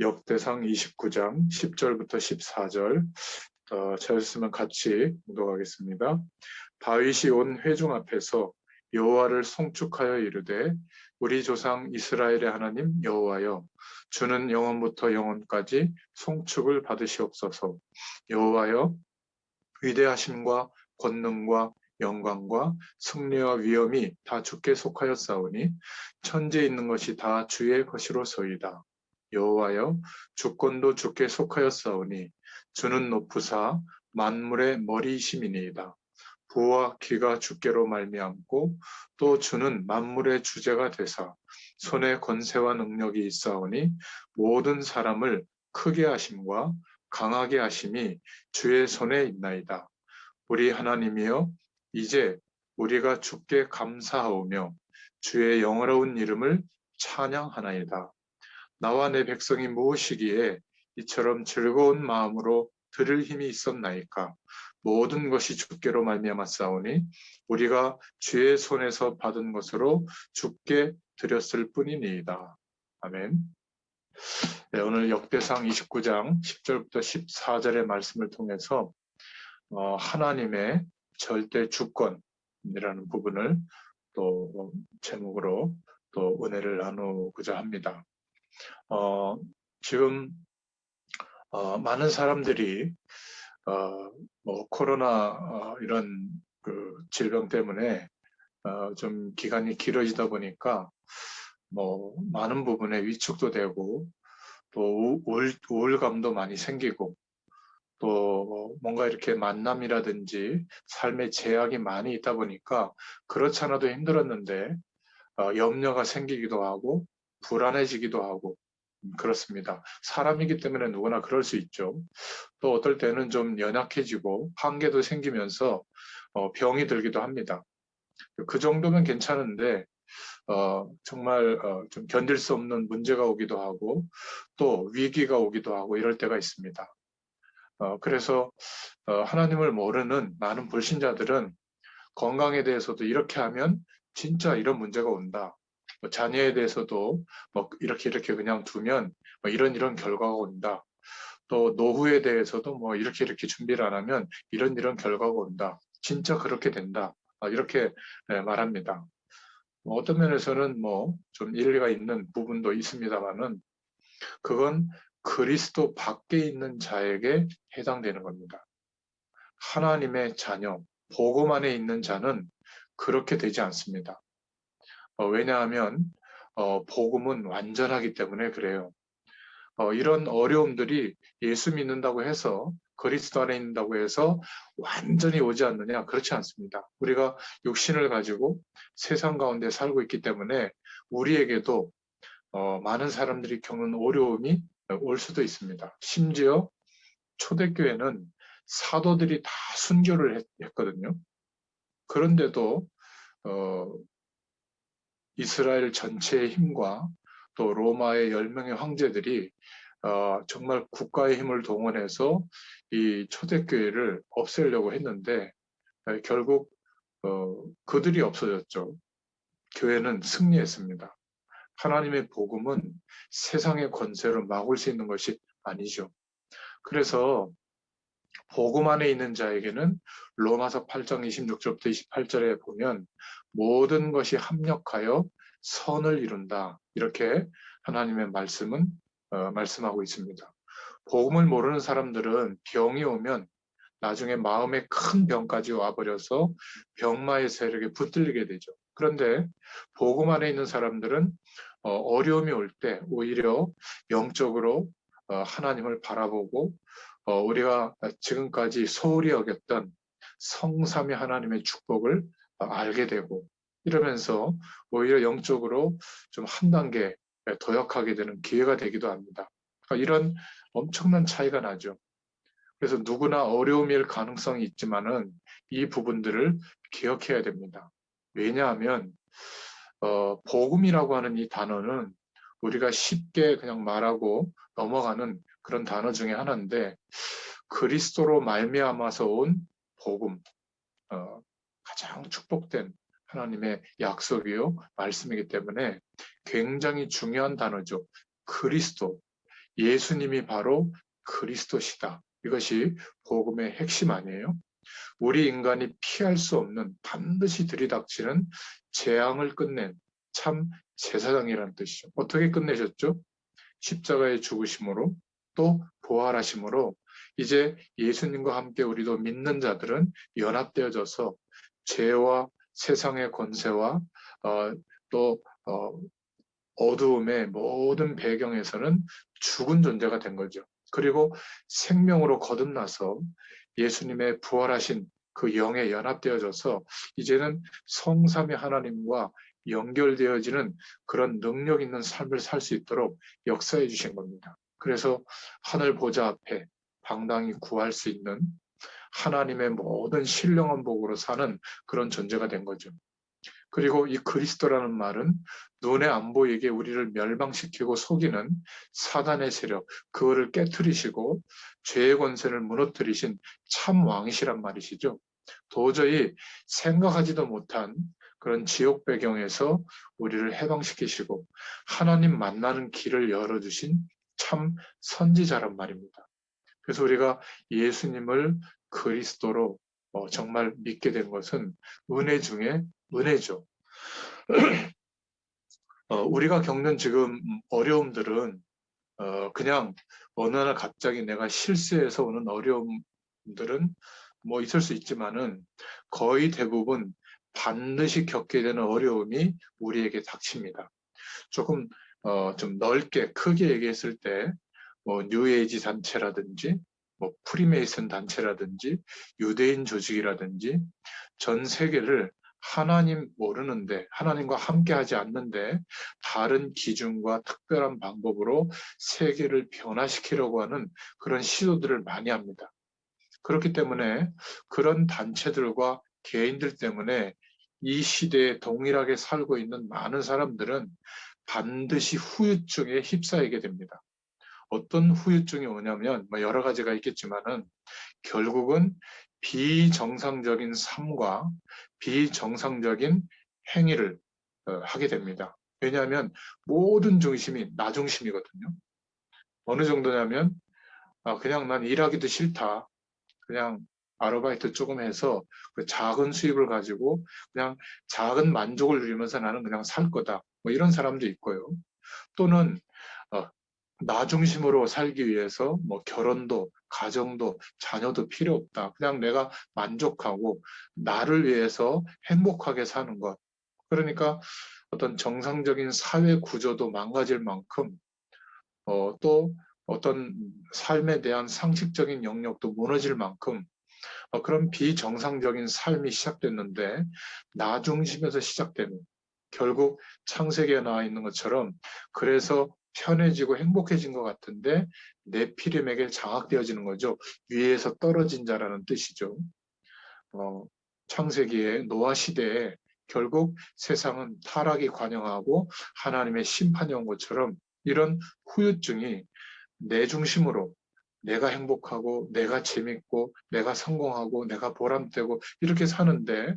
역대상 29장 10절부터 14절 찾으시면 같이 묵독하겠습니다. 다윗이 온 회중 앞에서 여호와를 송축하여 이르되 우리 조상 이스라엘의 하나님 여호와여 주는 영원부터 영원까지 송축을 받으시옵소서. 여호와여 위대하심과 권능과 영광과 승리와 위엄이 다 주께 속하였사오니 천지에 있는 것이 다 주의 것이로소이다. 여호와여 주권도 주께 속하였사오니 주는 높으사 만물의 머리이심이니이다. 부와 귀가 주께로 말미암고 또 주는 만물의 주제가 되사 손에 권세와 능력이 있사오니 모든 사람을 크게 하심과 강하게 하심이 주의 손에 있나이다. 우리 하나님이여 이제 우리가 주께 감사하오며 주의 영화로운 이름을 찬양하나이다. 나와 내 백성이 무엇이기에 이처럼 즐거운 마음으로 들을 힘이 있었나이까. 모든 것이 주께로 말미암았사오니 우리가 주의 손에서 받은 것으로 주께 드렸을 뿐이니이다. 아멘. 네, 오늘 역대상 29장 10절부터 14절의 말씀을 통해서 하나님의 절대 주권이라는 부분을 또 제목으로 또 은혜를 나누고자 합니다. 지금 많은 사람들이 코로나 이런 그 질병 때문에 좀 기간이 길어지다 보니까 많은 부분에 위축도 되고 또 우울감도 많이 생기고 또 뭔가 이렇게 만남이라든지 삶의 제약이 많이 있다 보니까 그렇지 않아도 힘들었는데 염려가 생기기도 하고 불안해지기도 하고 그렇습니다. 사람이기 때문에 누구나 그럴 수 있죠. 또 어떨 때는 좀 연약해지고 한계도 생기면서 병이 들기도 합니다. 그 정도면 괜찮은데 정말 좀 견딜 수 없는 문제가 오기도 하고 또 위기가 오기도 하고 이럴 때가 있습니다. 그래서 하나님을 모르는 많은 불신자들은 건강에 대해서도 이렇게 하면 진짜 이런 문제가 온다. 자녀에 대해서도 이렇게 그냥 두면 이런 결과가 온다. 또 노후에 대해서도 이렇게 준비를 안 하면 이런 결과가 온다. 진짜 그렇게 된다. 이렇게 말합니다. 어떤 면에서는 좀 일리가 있는 부분도 있습니다만은 그건 그리스도 밖에 있는 자에게 해당되는 겁니다. 하나님의 자녀, 복음 안에 있는 자는 그렇게 되지 않습니다. 왜냐하면 복음은 완전하기 때문에 그래요. 이런 어려움들이 예수 믿는다고 해서 그리스도 안에 있는다고 해서 완전히 오지 않느냐? 그렇지 않습니다. 우리가 육신을 가지고 세상 가운데 살고 있기 때문에 우리에게도 많은 사람들이 겪는 어려움이 올 수도 있습니다. 심지어 초대교회는 사도들이 다 순교를 했거든요. 그런데도 이스라엘 전체의 힘과 또 로마의 10명의 황제들이 정말 국가의 힘을 동원해서 이 초대교회를 없애려고 했는데 결국 그들이 없어졌죠. 교회는 승리했습니다. 하나님의 복음은 세상의 권세로 막을 수 있는 것이 아니죠. 그래서 복음 안에 있는 자에게는 로마서 8장 26절부터 28절에 보면 모든 것이 합력하여 선을 이룬다. 이렇게 하나님의 말씀은 말씀하고 있습니다. 복음을 모르는 사람들은 병이 오면 나중에 마음에 큰 병까지 와버려서 병마의 세력에 붙들리게 되죠. 그런데 복음 안에 있는 사람들은 어려움이 올 때 오히려 영적으로 하나님을 바라보고 우리가 지금까지 소홀히 여겼던 성삼위 하나님의 축복을 알게 되고 이러면서 오히려 영적으로 좀 한 단계 도약하게 되는 기회가 되기도 합니다. 이런 엄청난 차이가 나죠. 그래서 누구나 어려움일 가능성이 있지만은 이 부분들을 기억해야 됩니다. 왜냐하면 복음이라고 하는 이 단어는 우리가 쉽게 그냥 말하고 넘어가는 그런 단어 중에 하나인데 그리스도로 말미암아서 온 복음, 가장 축복된 하나님의 약속이요 말씀이기 때문에 굉장히 중요한 단어죠. 그리스도. 예수님이 바로 그리스도시다. 이것이 복음의 핵심 아니에요? 우리 인간이 피할 수 없는 반드시 들이닥치는 재앙을 끝낸 참 제사장이라는 뜻이죠. 어떻게 끝내셨죠? 십자가의 죽으심으로 또 부활하심으로 이제 예수님과 함께 우리도 믿는 자들은 연합되어져서 죄와 세상의 권세와 또 어두움의 모든 배경에서는 죽은 존재가 된 거죠. 그리고 생명으로 거듭나서 예수님의 부활하신 그 영에 연합되어져서 이제는 성삼위 하나님과 연결되어지는 그런 능력 있는 삶을 살 수 있도록 역사해 주신 겁니다. 그래서 하늘 보좌 앞에 당당히 구할 수 있는 하나님의 모든 신령한 복으로 사는 그런 존재가 된 거죠. 그리고 이 그리스도라는 말은 눈에 안 보이게 우리를 멸망시키고 속이는 사단의 세력, 그거를 깨트리시고 죄의 권세를 무너뜨리신 참 왕이시란 말이시죠. 도저히 생각하지도 못한 그런 지옥 배경에서 우리를 해방시키시고 하나님 만나는 길을 열어주신 참 선지자란 말입니다. 그래서 우리가 예수님을 그리스도로 정말 믿게 된 것은 은혜 중에 은혜죠. 우리가 겪는 지금 어려움들은 그냥 어느 날 갑자기 내가 실수해서 오는 어려움들은 뭐 있을 수 있지만은 거의 대부분 반드시 겪게 되는 어려움이 우리에게 닥칩니다. 조금 좀 넓게 크게 얘기했을 때 뭐 뉴에이지 단체라든지 뭐 프리메이슨 단체라든지 유대인 조직이라든지 전 세계를 하나님 모르는데 하나님과 함께하지 않는데 다른 기준과 특별한 방법으로 세계를 변화시키려고 하는 그런 시도들을 많이 합니다. 그렇기 때문에 그런 단체들과 개인들 때문에 이 시대에 동일하게 살고 있는 많은 사람들은 반드시 후유증에 휩싸이게 됩니다. 어떤 후유증이 오냐면 뭐 여러 가지가 있겠지만은 결국은 비정상적인 삶과 비정상적인 행위를 하게 됩니다. 왜냐하면 모든 중심이 나 중심이거든요. 어느 정도냐면 그냥 난 일하기도 싫다. 그냥 아르바이트 조금 해서 그 작은 수입을 가지고 그냥 작은 만족을 누리면서 나는 그냥 살 거다. 뭐 이런 사람도 있고요. 또는 어, 나 중심으로 살기 위해서 뭐 결혼도 가정도 자녀도 필요 없다. 그냥 내가 만족하고 나를 위해서 행복하게 사는 것. 그러니까 어떤 정상적인 사회 구조도 망가질 만큼 또 어떤 삶에 대한 상식적인 영역도 무너질 만큼 그런 비정상적인 삶이 시작됐는데 나 중심에서 시작되는 결국 창세기에 나와 있는 것처럼 그래서 편해지고 행복해진 것 같은데 네피림에게 장악되어지는 거죠. 위에서 떨어진 자라는 뜻이죠. 창세기의 노아 시대에 결국 세상은 타락이 관영하고 하나님의 심판이 온 것처럼 이런 후유증이 내 중심으로 내가 행복하고 내가 재밌고 내가 성공하고 내가 보람되고 이렇게 사는데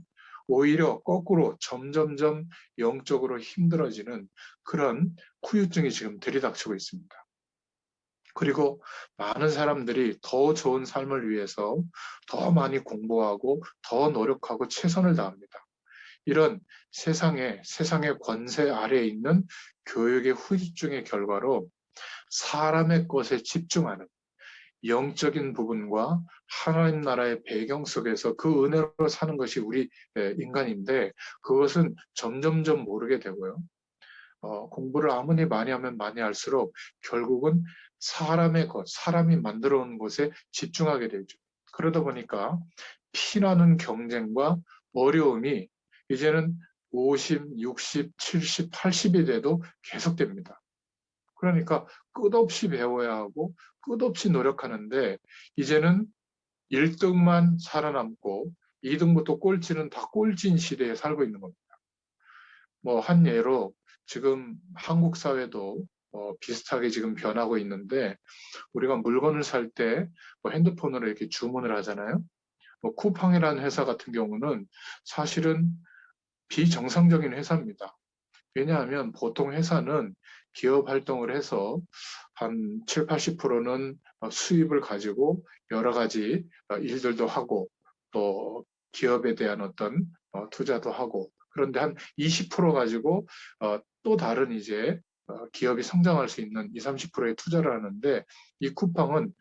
오히려 거꾸로 점점점 영적으로 힘들어지는 그런 후유증이 지금 들이닥치고 있습니다. 그리고 많은 사람들이 더 좋은 삶을 위해서 더 많이 공부하고 더 노력하고 최선을 다합니다. 이런 세상의 권세 아래에 있는 교육의 후유증의 결과로 사람의 것에 집중하는 영적인 부분과 하나님 나라의 배경 속에서 그 은혜로 사는 것이 우리 인간인데 그것은 점점점 모르게 되고요. 공부를 아무리 많이 하면 많이 할수록 결국은 사람의 것, 사람이 만들어 온 것에 집중하게 되죠. 그러다 보니까 피나는 경쟁과 어려움이 이제는 50, 60, 70, 80이 돼도 계속됩니다. 그러니까 끝없이 배워야 하고 끝없이 노력하는데 이제는 1등만 살아남고 2등부터 꼴찌는 다 꼴찌인 시대에 살고 있는 겁니다. 뭐 한 예로 지금 한국 사회도 비슷하게 지금 변하고 있는데 우리가 물건을 살 때 뭐 핸드폰으로 이렇게 주문을 하잖아요. 뭐 쿠팡이라는 회사 같은 경우는 사실은 비정상적인 회사입니다. 왜냐하면 보통 회사는 기업 활동을 해서 한 7, 80%는 수입을 가지고 여러 가지 일들도 하고 또 기업에 대한 어떤 투자도 하고, 그런데 한 20% 가지고 또 다른 이제 기업이 성장할 수 있는 20, 30%의 투자를 하는데, 이 쿠팡은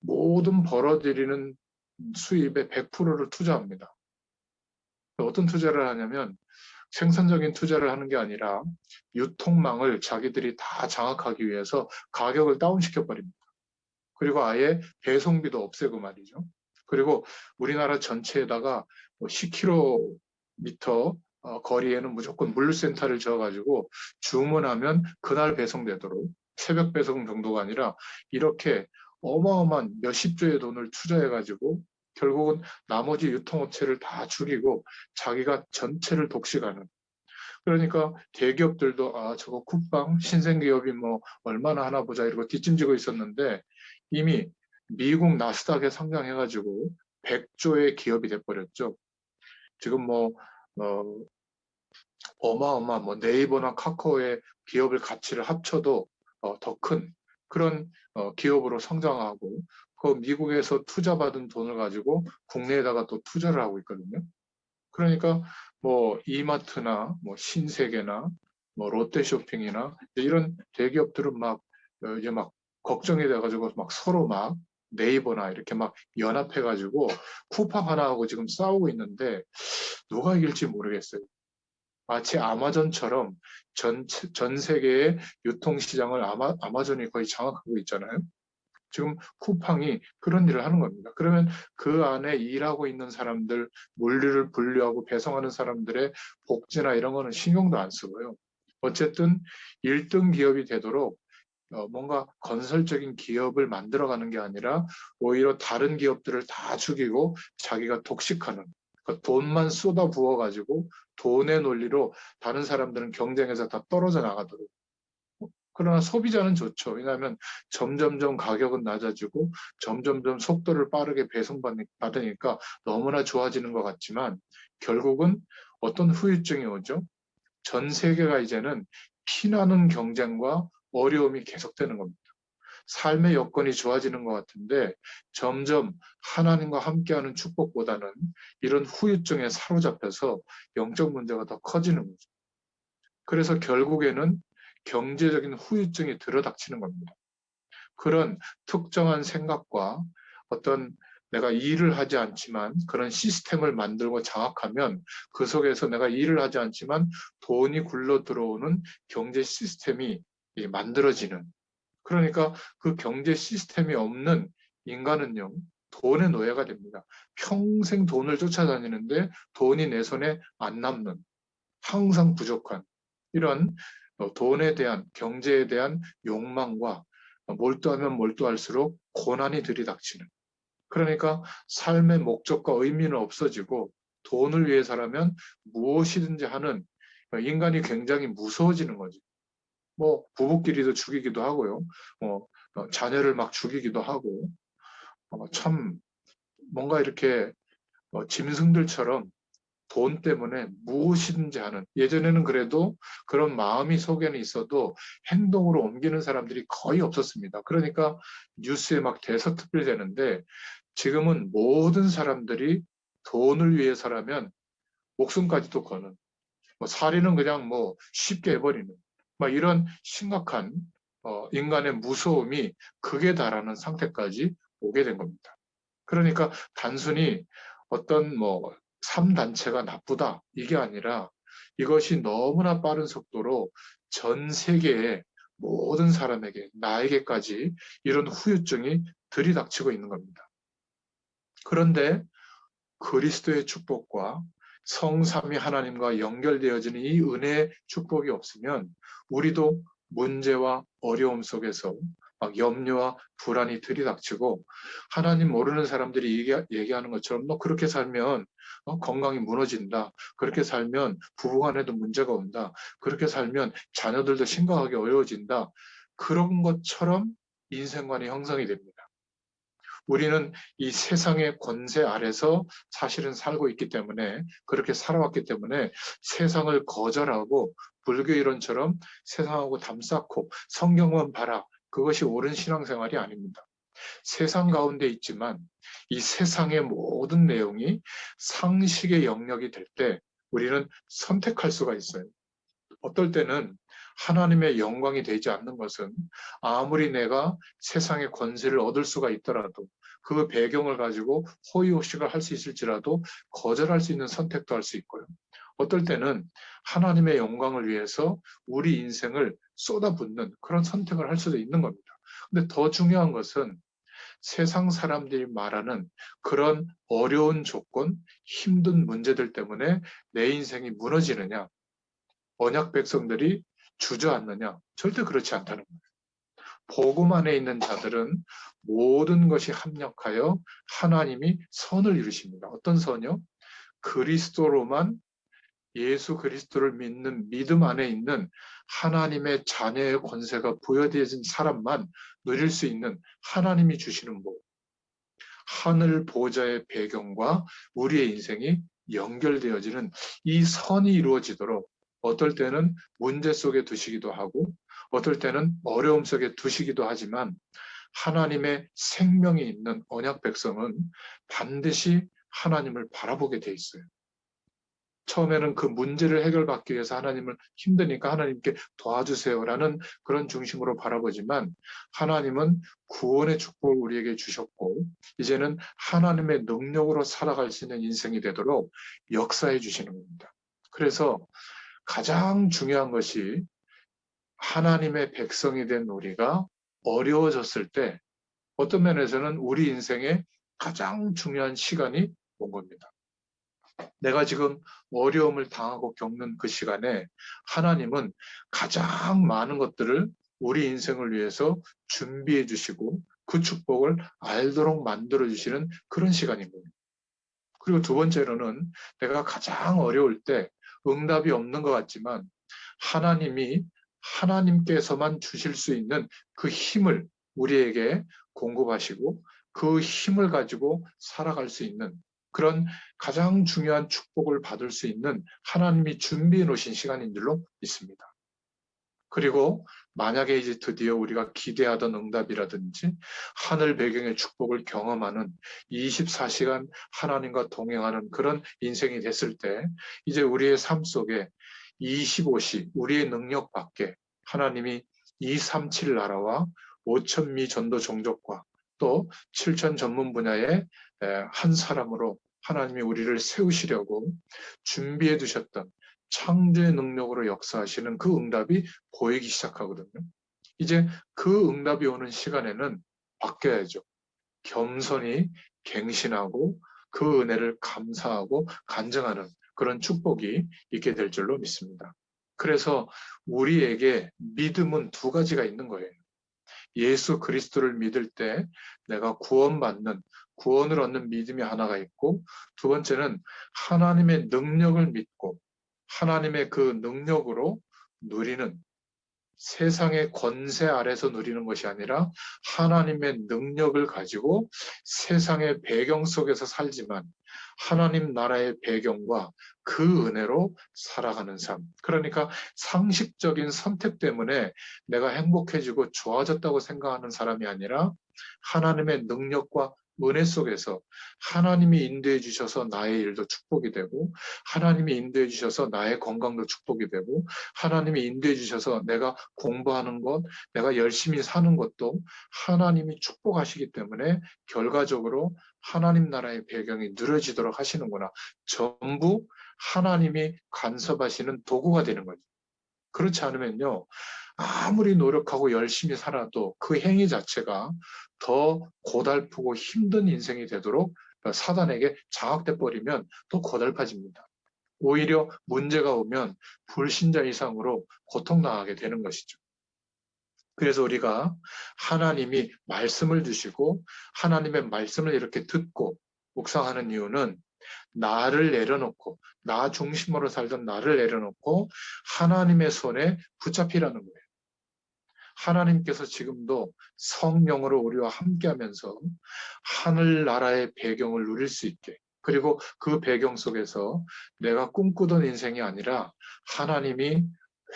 모든 벌어들이는 수입의 100%를 투자합니다. 어떤 투자를 하냐면 생산적인 투자를 하는 게 아니라 유통망을 자기들이 다 장악하기 위해서 가격을 다운시켜 버립니다. 그리고 아예 배송비도 없애고 말이죠. 그리고 우리나라 전체에다가 10km 거리에는 무조건 물류센터를 지어가지고 주문하면 그날 배송되도록, 새벽 배송 정도가 아니라 이렇게 어마어마한 몇십 조의 돈을 투자해가지고 결국은 나머지 유통업체를 다 죽이고 자기가 전체를 독식하는. 그러니까 대기업들도 저거 쿠팡 신생기업이 뭐 얼마나 하나 보자 이러고 뒷짐지고 있었는데, 이미 미국 나스닥에 상장해가지고 100조의 기업이 돼버렸죠. 지금 뭐 어마어마한 뭐 네이버나 카카오의 기업을 가치를 합쳐도 더 큰 그런 기업으로 성장하고, 그 미국에서 투자받은 돈을 가지고 국내에다가 또 투자를 하고 있거든요. 그러니까 뭐 이마트나 뭐 신세계나 뭐 롯데쇼핑이나 이런 대기업들은 막 이제 막 걱정이 돼가지고 막 서로 막 네이버나 이렇게 막 연합해가지고 쿠팡 하나하고 지금 싸우고 있는데, 누가 이길지 모르겠어요. 마치 아마존처럼 전 세계의 유통시장을 아마존이 거의 장악하고 있잖아요. 지금 쿠팡이 그런 일을 하는 겁니다. 그러면 그 안에 일하고 있는 사람들, 물류를 분류하고 배송하는 사람들의 복지나 이런 거는 신경도 안 쓰고요. 어쨌든 1등 기업이 되도록 뭔가 건설적인 기업을 만들어가는 게 아니라 오히려 다른 기업들을 다 죽이고 자기가 독식하는, 그러니까 돈만 쏟아 부어가지고 돈의 논리로 다른 사람들은 경쟁에서 다 떨어져 나가도록. 그러나 소비자는 좋죠. 왜냐하면 점점점 가격은 낮아지고 점점점 속도를 빠르게 배송받으니까 너무나 좋아지는 것 같지만, 결국은 어떤 후유증이 오죠? 전 세계가 이제는 피나는 경쟁과 어려움이 계속되는 겁니다. 삶의 여건이 좋아지는 것 같은데 점점 하나님과 함께하는 축복보다는 이런 후유증에 사로잡혀서 영적 문제가 더 커지는 거죠. 그래서 결국에는 경제적인 후유증이 들어닥치는 겁니다. 그런 특정한 생각과 어떤 내가 일을 하지 않지만 그런 시스템을 만들고 장악하면 그 속에서 내가 일을 하지 않지만 돈이 굴러 들어오는 경제 시스템이 만들어지는. 그러니까 그 경제 시스템이 없는 인간은요, 돈의 노예가 됩니다. 평생 돈을 쫓아다니는데 돈이 내 손에 안 남는, 항상 부족한 이런 돈에 대한, 경제에 대한 욕망과 몰두하면 몰두할수록 고난이 들이닥치는. 그러니까 삶의 목적과 의미는 없어지고 돈을 위해서라면 무엇이든지 하는, 인간이 굉장히 무서워지는 거죠. 뭐 부부끼리도 죽이기도 하고요. 자녀를 막 죽이기도 하고, 참 뭔가 이렇게 짐승들처럼 돈 때문에 무엇이든지 하는, 예전에는 그래도 그런 마음이 속에는 있어도 행동으로 옮기는 사람들이 거의 없었습니다. 그러니까 뉴스에 막 대서특필되는데, 지금은 모든 사람들이 돈을 위해서라면 목숨까지도 거는, 뭐 살인은 그냥 뭐 쉽게 해버리는, 막 이런 심각한 인간의 무서움이 극에 달하는 상태까지 오게 된 겁니다. 그러니까 단순히 어떤 뭐 3단체가 나쁘다 이게 아니라 이것이 너무나 빠른 속도로 전 세계의 모든 사람에게, 나에게까지 이런 후유증이 들이닥치고 있는 겁니다. 그런데 그리스도의 축복과 성삼위 하나님과 연결되어지는 이 은혜의 축복이 없으면 우리도 문제와 어려움 속에서 막 염려와 불안이 들이닥치고, 하나님 모르는 사람들이 얘기하는 것처럼 너 그렇게 살면 건강이 무너진다. 그렇게 살면 부부간에도 문제가 온다. 그렇게 살면 자녀들도 심각하게 어려워진다. 그런 것처럼 인생관이 형성이 됩니다. 우리는 이 세상의 권세 아래서 사실은 살고 있기 때문에, 그렇게 살아왔기 때문에 세상을 거절하고 불교 이론처럼 세상하고 담쌓고 성경만 봐라 그것이 옳은 신앙생활이 아닙니다. 세상 가운데 있지만 이 세상의 모든 내용이 상식의 영역이 될 때 우리는 선택할 수가 있어요. 어떨 때는 하나님의 영광이 되지 않는 것은 아무리 내가 세상의 권세를 얻을 수가 있더라도 그 배경을 가지고 호의호식을 할 수 있을지라도 거절할 수 있는 선택도 할 수 있고요. 어떨 때는 하나님의 영광을 위해서 우리 인생을 쏟아붓는 그런 선택을 할 수도 있는 겁니다. 근데 더 중요한 것은 세상 사람들이 말하는 그런 어려운 조건, 힘든 문제들 때문에 내 인생이 무너지느냐, 언약 백성들이 주저앉느냐? 절대 그렇지 않다는 거예요. 복음 안에 있는 자들은 모든 것이 합력하여 하나님이 선을 이루십니다. 어떤 선이요? 그리스도로만 예수 그리스도를 믿는 믿음 안에 있는 하나님의 자녀의 권세가 부여되어진 사람만 누릴 수 있는 하나님이 주시는 복. 하늘 보좌의 배경과 우리의 인생이 연결되어지는 이 선이 이루어지도록 어떨 때는 문제 속에 두시기도 하고 어떨 때는 어려움 속에 두시기도 하지만 하나님의 생명이 있는 언약 백성은 반드시 하나님을 바라보게 돼 있어요. 처음에는 그 문제를 해결받기 위해서 하나님을 힘드니까 하나님께 도와주세요라는 그런 중심으로 바라보지만 하나님은 구원의 축복을 우리에게 주셨고 이제는 하나님의 능력으로 살아갈 수 있는 인생이 되도록 역사해 주시는 겁니다. 그래서 가장 중요한 것이 하나님의 백성이 된 우리가 어려워졌을 때 어떤 면에서는 우리 인생의 가장 중요한 시간이 온 겁니다. 내가 지금 어려움을 당하고 겪는 그 시간에 하나님은 가장 많은 것들을 우리 인생을 위해서 준비해 주시고 그 축복을 알도록 만들어 주시는 그런 시간인 겁니다. 그리고 두 번째로는 내가 가장 어려울 때 응답이 없는 것 같지만 하나님이 하나님께서만 주실 수 있는 그 힘을 우리에게 공급하시고 그 힘을 가지고 살아갈 수 있는 그런 가장 중요한 축복을 받을 수 있는 하나님이 준비해 놓으신 시간인 줄로 믿습니다. 그리고 만약에 이제 드디어 우리가 기대하던 응답이라든지 하늘 배경의 축복을 경험하는 24시간 하나님과 동행하는 그런 인생이 됐을 때 이제 우리의 삶 속에 25시 우리의 능력 밖에 하나님이 237 나라와 5천미 전도 종족과 또 7천 전문 분야의 한 사람으로 하나님이 우리를 세우시려고 준비해 두셨던 창조의 능력으로 역사하시는 그 응답이 보이기 시작하거든요. 이제 그 응답이 오는 시간에는 바뀌어야죠. 겸손히 갱신하고 그 은혜를 감사하고 간증하는 그런 축복이 있게 될 줄로 믿습니다. 그래서 우리에게 믿음은 두 가지가 있는 거예요. 예수 그리스도를 믿을 때 내가 구원받는 구원을 얻는 믿음이 하나가 있고 두 번째는 하나님의 능력을 믿고 하나님의 그 능력으로 누리는 세상의 권세 아래서 누리는 것이 아니라 하나님의 능력을 가지고 세상의 배경 속에서 살지만 하나님 나라의 배경과 그 은혜로 살아가는 삶. 그러니까 상식적인 선택 때문에 내가 행복해지고 좋아졌다고 생각하는 사람이 아니라 하나님의 능력과 은혜 속에서 하나님이 인도해 주셔서 나의 일도 축복이 되고 하나님이 인도해 주셔서 나의 건강도 축복이 되고 하나님이 인도해 주셔서 내가 공부하는 것, 내가 열심히 사는 것도 하나님이 축복하시기 때문에 결과적으로 하나님 나라의 배경이 누려지도록 하시는구나. 전부 하나님이 간섭하시는 도구가 되는 거죠. 그렇지 않으면요. 아무리 노력하고 열심히 살아도 그 행위 자체가 더 고달프고 힘든 인생이 되도록 사단에게 장악돼 버리면 또 고달파집니다. 오히려 문제가 오면 불신자 이상으로 고통당하게 되는 것이죠. 그래서 우리가 하나님이 말씀을 주시고 하나님의 말씀을 이렇게 듣고 묵상하는 이유는 나를 내려놓고 나 중심으로 살던 나를 내려놓고 하나님의 손에 붙잡히라는 거예요. 하나님께서 지금도 성령으로 우리와 함께하면서 하늘나라의 배경을 누릴 수 있게 그리고 그 배경 속에서 내가 꿈꾸던 인생이 아니라 하나님이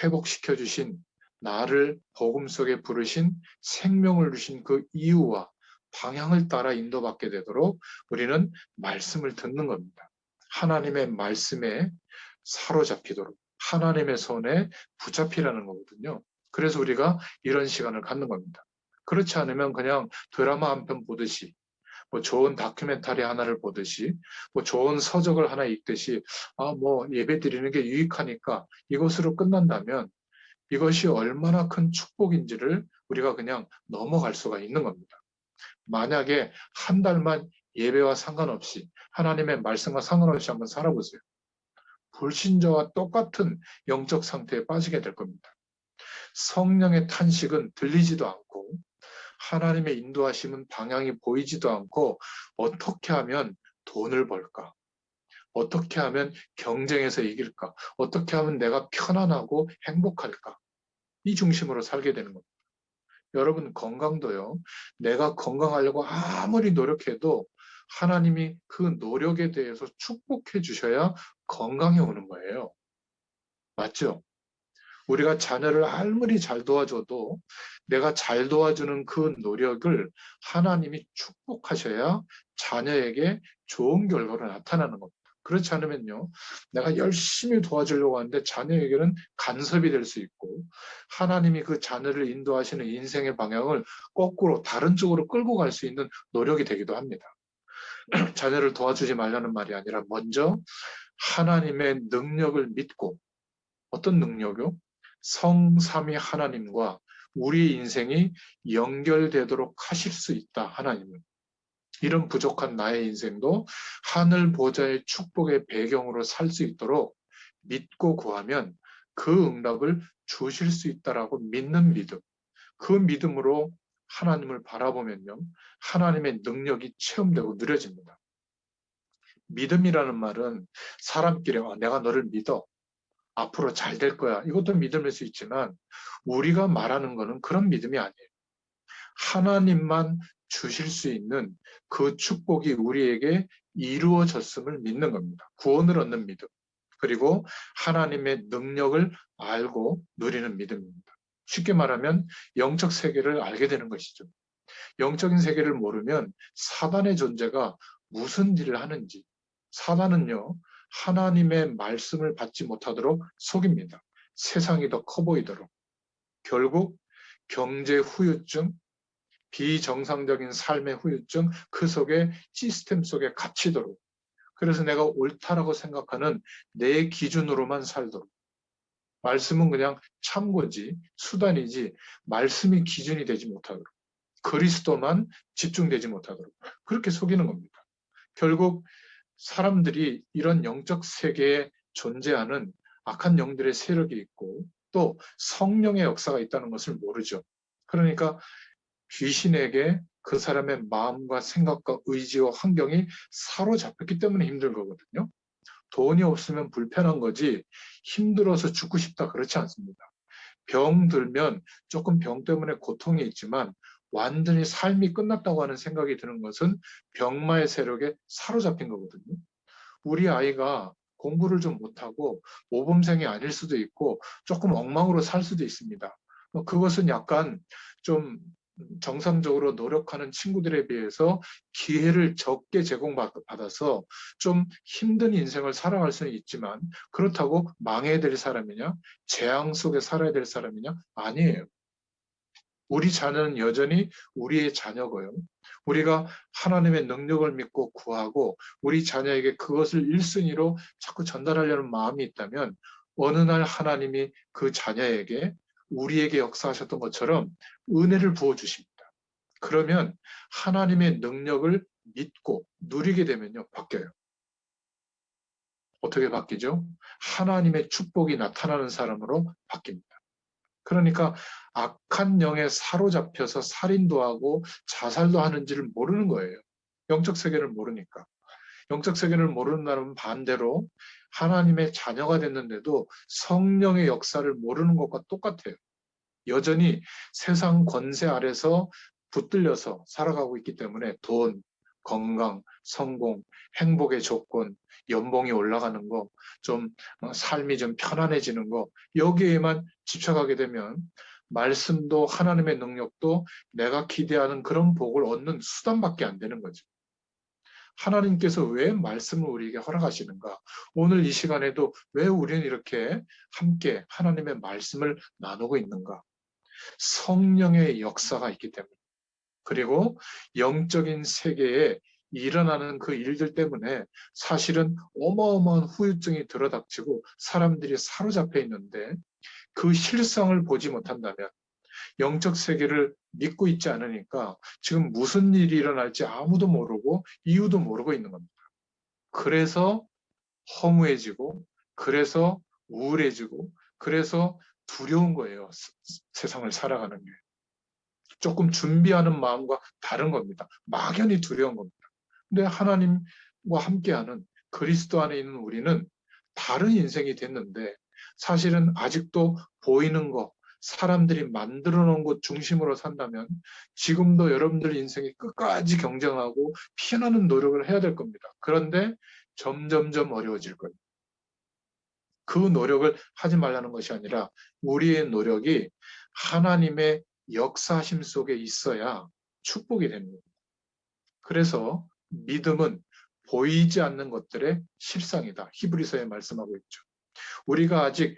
회복시켜 주신 나를 복음 속에 부르신 생명을 주신 그 이유와 방향을 따라 인도받게 되도록 우리는 말씀을 듣는 겁니다. 하나님의 말씀에 사로잡히도록 하나님의 손에 붙잡히라는 거거든요. 그래서 우리가 이런 시간을 갖는 겁니다. 그렇지 않으면 그냥 드라마 한 편 보듯이 뭐 좋은 다큐멘터리 하나를 보듯이 뭐 좋은 서적을 하나 읽듯이 뭐 예배 드리는 게 유익하니까 이것으로 끝난다면 이것이 얼마나 큰 축복인지를 우리가 그냥 넘어갈 수가 있는 겁니다. 만약에 한 달만 예배와 상관없이 하나님의 말씀과 상관없이 한번 살아보세요. 불신자와 똑같은 영적 상태에 빠지게 될 겁니다. 성령의 탄식은 들리지도 않고 하나님의 인도하심은 방향이 보이지도 않고 어떻게 하면 돈을 벌까? 어떻게 하면 경쟁에서 이길까? 어떻게 하면 내가 편안하고 행복할까? 이 중심으로 살게 되는 겁니다. 여러분 건강도요. 내가 건강하려고 아무리 노력해도 하나님이 그 노력에 대해서 축복해 주셔야 건강이 오는 거예요. 맞죠? 우리가 자녀를 아무리 잘 도와줘도 내가 잘 도와주는 그 노력을 하나님이 축복하셔야 자녀에게 좋은 결과로 나타나는 겁니다. 그렇지 않으면요, 내가 열심히 도와주려고 하는데 자녀에게는 간섭이 될 수 있고, 하나님이 그 자녀를 인도하시는 인생의 방향을 거꾸로 다른 쪽으로 끌고 갈 수 있는 노력이 되기도 합니다. 자녀를 도와주지 말라는 말이 아니라 먼저 하나님의 능력을 믿고, 어떤 능력이요? 성삼위 하나님과 우리 인생이 연결되도록 하실 수 있다, 하나님은. 이런 부족한 나의 인생도 하늘 보좌의 축복의 배경으로 살 수 있도록 믿고 구하면 그 응답을 주실 수 있다라고 믿는 믿음. 그 믿음으로 하나님을 바라보면요. 하나님의 능력이 체험되고 누려집니다. 믿음이라는 말은 사람끼리 내가 너를 믿어. 앞으로 잘 될 거야. 이것도 믿음일 수 있지만 우리가 말하는 거는 그런 믿음이 아니에요. 하나님만 주실 수 있는 그 축복이 우리에게 이루어졌음을 믿는 겁니다. 구원을 얻는 믿음. 그리고 하나님의 능력을 알고 누리는 믿음입니다. 쉽게 말하면 영적 세계를 알게 되는 것이죠. 영적인 세계를 모르면 사단의 존재가 무슨 일을 하는지, 사단은요, 하나님의 말씀을 받지 못하도록 속입니다. 세상이 더 커 보이도록. 결국 경제 후유증, 비정상적인 삶의 후유증, 그 속에 시스템 속에 갇히도록. 그래서 내가 옳다라고 생각하는 내 기준으로만 살도록. 말씀은 그냥 참고지, 수단이지, 말씀이 기준이 되지 못하도록. 그리스도만 집중되지 못하도록. 그렇게 속이는 겁니다. 결국 사람들이 이런 영적 세계에 존재하는 악한 영들의 세력이 있고 또 성령의 역사가 있다는 것을 모르죠. 그러니까 귀신에게 그 사람의 마음과 생각과 의지와 환경이 사로잡혔기 때문에 힘든 거거든요. 돈이 없으면 불편한 거지 힘들어서 죽고 싶다 그렇지 않습니다. 병 들면 조금 병 때문에 고통이 있지만 완전히 삶이 끝났다고 하는 생각이 드는 것은 병마의 세력에 사로잡힌 거거든요. 우리 아이가 공부를 좀 못하고 모범생이 아닐 수도 있고 조금 엉망으로 살 수도 있습니다. 그것은 약간 좀 정상적으로 노력하는 친구들에 비해서 기회를 적게 제공받아서 좀 힘든 인생을 살아갈 수는 있지만 그렇다고 망해야 될 사람이냐? 재앙 속에 살아야 될 사람이냐? 아니에요. 우리 자녀는 여전히 우리의 자녀고요. 우리가 하나님의 능력을 믿고 구하고 우리 자녀에게 그것을 1순위로 자꾸 전달하려는 마음이 있다면 어느 날 하나님이 그 자녀에게 우리에게 역사하셨던 것처럼 은혜를 부어주십니다. 그러면 하나님의 능력을 믿고 누리게 되면요, 바뀌어요. 어떻게 바뀌죠? 하나님의 축복이 나타나는 사람으로 바뀝니다. 그러니까 악한 영에 사로잡혀서 살인도 하고 자살도 하는지를 모르는 거예요. 영적 세계를 모르니까. 영적 세계를 모르는 사람은 반대로 하나님의 자녀가 됐는데도 성령의 역사를 모르는 것과 똑같아요. 여전히 세상 권세 아래서 붙들려서 살아가고 있기 때문에 돈, 건강, 성공, 행복의 조건, 연봉이 올라가는 거, 좀 삶이 좀 편안해지는 거, 여기에만 집착하게 되면 말씀도 하나님의 능력도 내가 기대하는 그런 복을 얻는 수단밖에 안 되는 거죠. 하나님께서 왜 말씀을 우리에게 허락하시는가? 오늘 이 시간에도 왜 우리는 이렇게 함께 하나님의 말씀을 나누고 있는가? 성령의 역사가 있기 때문에. 그리고 영적인 세계에 일어나는 그 일들 때문에 사실은 어마어마한 후유증이 들어닥치고 사람들이 사로잡혀 있는데 그 실상을 보지 못한다면 영적 세계를 믿고 있지 않으니까 지금 무슨 일이 일어날지 아무도 모르고 이유도 모르고 있는 겁니다. 그래서 허무해지고 그래서 우울해지고 그래서 두려운 거예요. 세상을 살아가는 게. 조금 준비하는 마음과 다른 겁니다. 막연히 두려운 겁니다. 근데 하나님과 함께하는 그리스도 안에 있는 우리는 다른 인생이 됐는데 사실은 아직도 보이는 것, 사람들이 만들어 놓은 것 중심으로 산다면 지금도 여러분들 인생이 끝까지 경쟁하고 피해나는 노력을 해야 될 겁니다. 그런데 점점점 어려워질 거예요. 그 노력을 하지 말라는 것이 아니라 우리의 노력이 하나님의 역사심 속에 있어야 축복이 됩니다. 그래서 믿음은 보이지 않는 것들의 실상이다. 히브리서에 말씀하고 있죠. 우리가 아직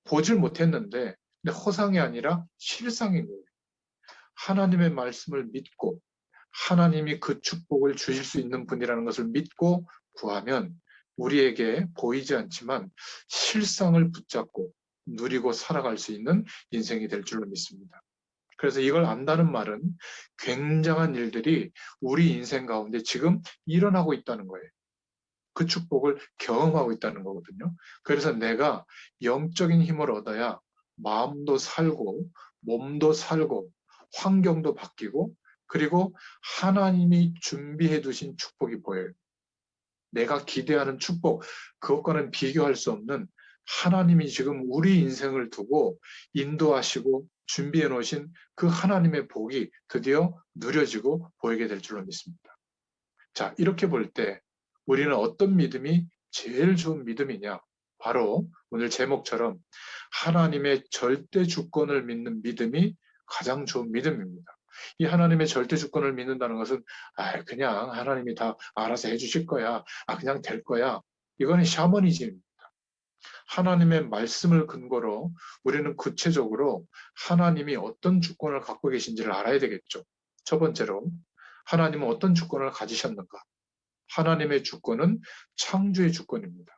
보질 못했는데 근데 허상이 아니라 실상인 거예요. 하나님의 말씀을 믿고 하나님이 그 축복을 주실 수 있는 분이라는 것을 믿고 구하면 우리에게 보이지 않지만 실상을 붙잡고 누리고 살아갈 수 있는 인생이 될 줄로 믿습니다. 그래서 이걸 안다는 말은 굉장한 일들이 우리 인생 가운데 지금 일어나고 있다는 거예요. 그 축복을 경험하고 있다는 거거든요. 그래서 내가 영적인 힘을 얻어야 마음도 살고 몸도 살고 환경도 바뀌고 그리고 하나님이 준비해 두신 축복이 보여요. 내가 기대하는 축복, 그것과는 비교할 수 없는 하나님이 지금 우리 인생을 두고 인도하시고 준비해 놓으신 그 하나님의 복이 드디어 누려지고 보이게 될 줄로 믿습니다. 자, 이렇게 볼 때 우리는 어떤 믿음이 제일 좋은 믿음이냐? 바로 오늘 제목처럼 하나님의 절대 주권을 믿는 믿음이 가장 좋은 믿음입니다. 이 하나님의 절대 주권을 믿는다는 것은 그냥 하나님이 다 알아서 해주실 거야. 그냥 될 거야. 이거는 샤머니즘입니다. 하나님의 말씀을 근거로 우리는 구체적으로 하나님이 어떤 주권을 갖고 계신지를 알아야 되겠죠. 첫 번째로 하나님은 어떤 주권을 가지셨는가? 하나님의 주권은 창조의 주권입니다.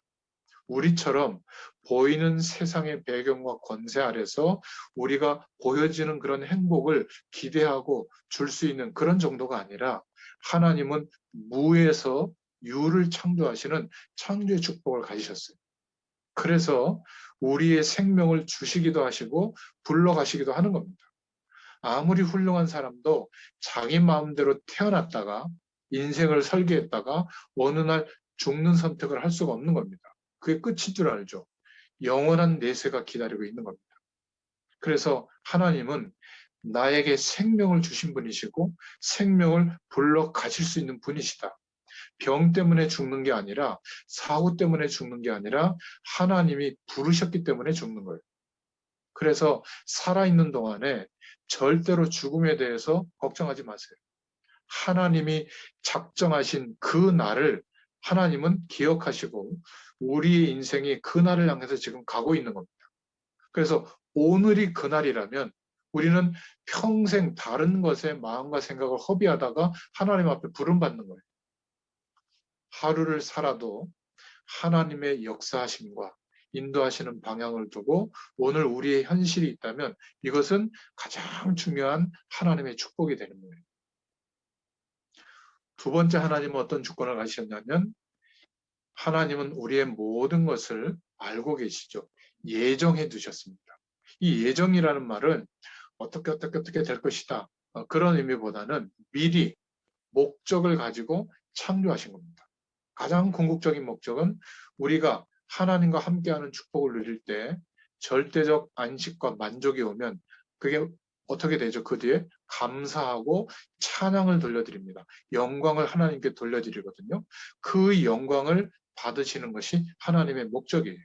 우리처럼 보이는 세상의 배경과 권세 아래서 우리가 보여지는 그런 행복을 기대하고 줄 수 있는 그런 정도가 아니라 하나님은 무에서 유를 창조하시는 창조의 축복을 가지셨어요. 그래서 우리의 생명을 주시기도 하시고 불러가시기도 하는 겁니다. 아무리 훌륭한 사람도 자기 마음대로 태어났다가 인생을 설계했다가 어느 날 죽는 선택을 할 수가 없는 겁니다. 그게 끝인 줄 알죠. 영원한 내세가 기다리고 있는 겁니다. 그래서 하나님은 나에게 생명을 주신 분이시고 생명을 불러 가실 수 있는 분이시다. 병 때문에 죽는 게 아니라 사고 때문에 죽는 게 아니라 하나님이 부르셨기 때문에 죽는 거예요. 그래서 살아있는 동안에 절대로 죽음에 대해서 걱정하지 마세요. 하나님이 작정하신 그 날을 하나님은 기억하시고 우리의 인생이 그 날을 향해서 지금 가고 있는 겁니다. 그래서 오늘이 그 날이라면 우리는 평생 다른 것에 마음과 생각을 허비하다가 하나님 앞에 부름받는 거예요. 하루를 살아도 하나님의 역사하심과 인도하시는 방향을 두고 오늘 우리의 현실이 있다면 이것은 가장 중요한 하나님의 축복이 되는 거예요. 두 번째 하나님은 어떤 주권을 가지셨냐면 하나님은 우리의 모든 것을 알고 계시죠. 예정해 두셨습니다. 이 예정이라는 말은 어떻게 될 것이다. 그런 의미보다는 미리 목적을 가지고 창조하신 겁니다. 가장 궁극적인 목적은 우리가 하나님과 함께하는 축복을 누릴 때 절대적 안식과 만족이 오면 그게 어떻게 되죠? 그 뒤에 감사하고 찬양을 돌려드립니다. 영광을 하나님께 돌려드리거든요. 그 영광을 받으시는 것이 하나님의 목적이에요.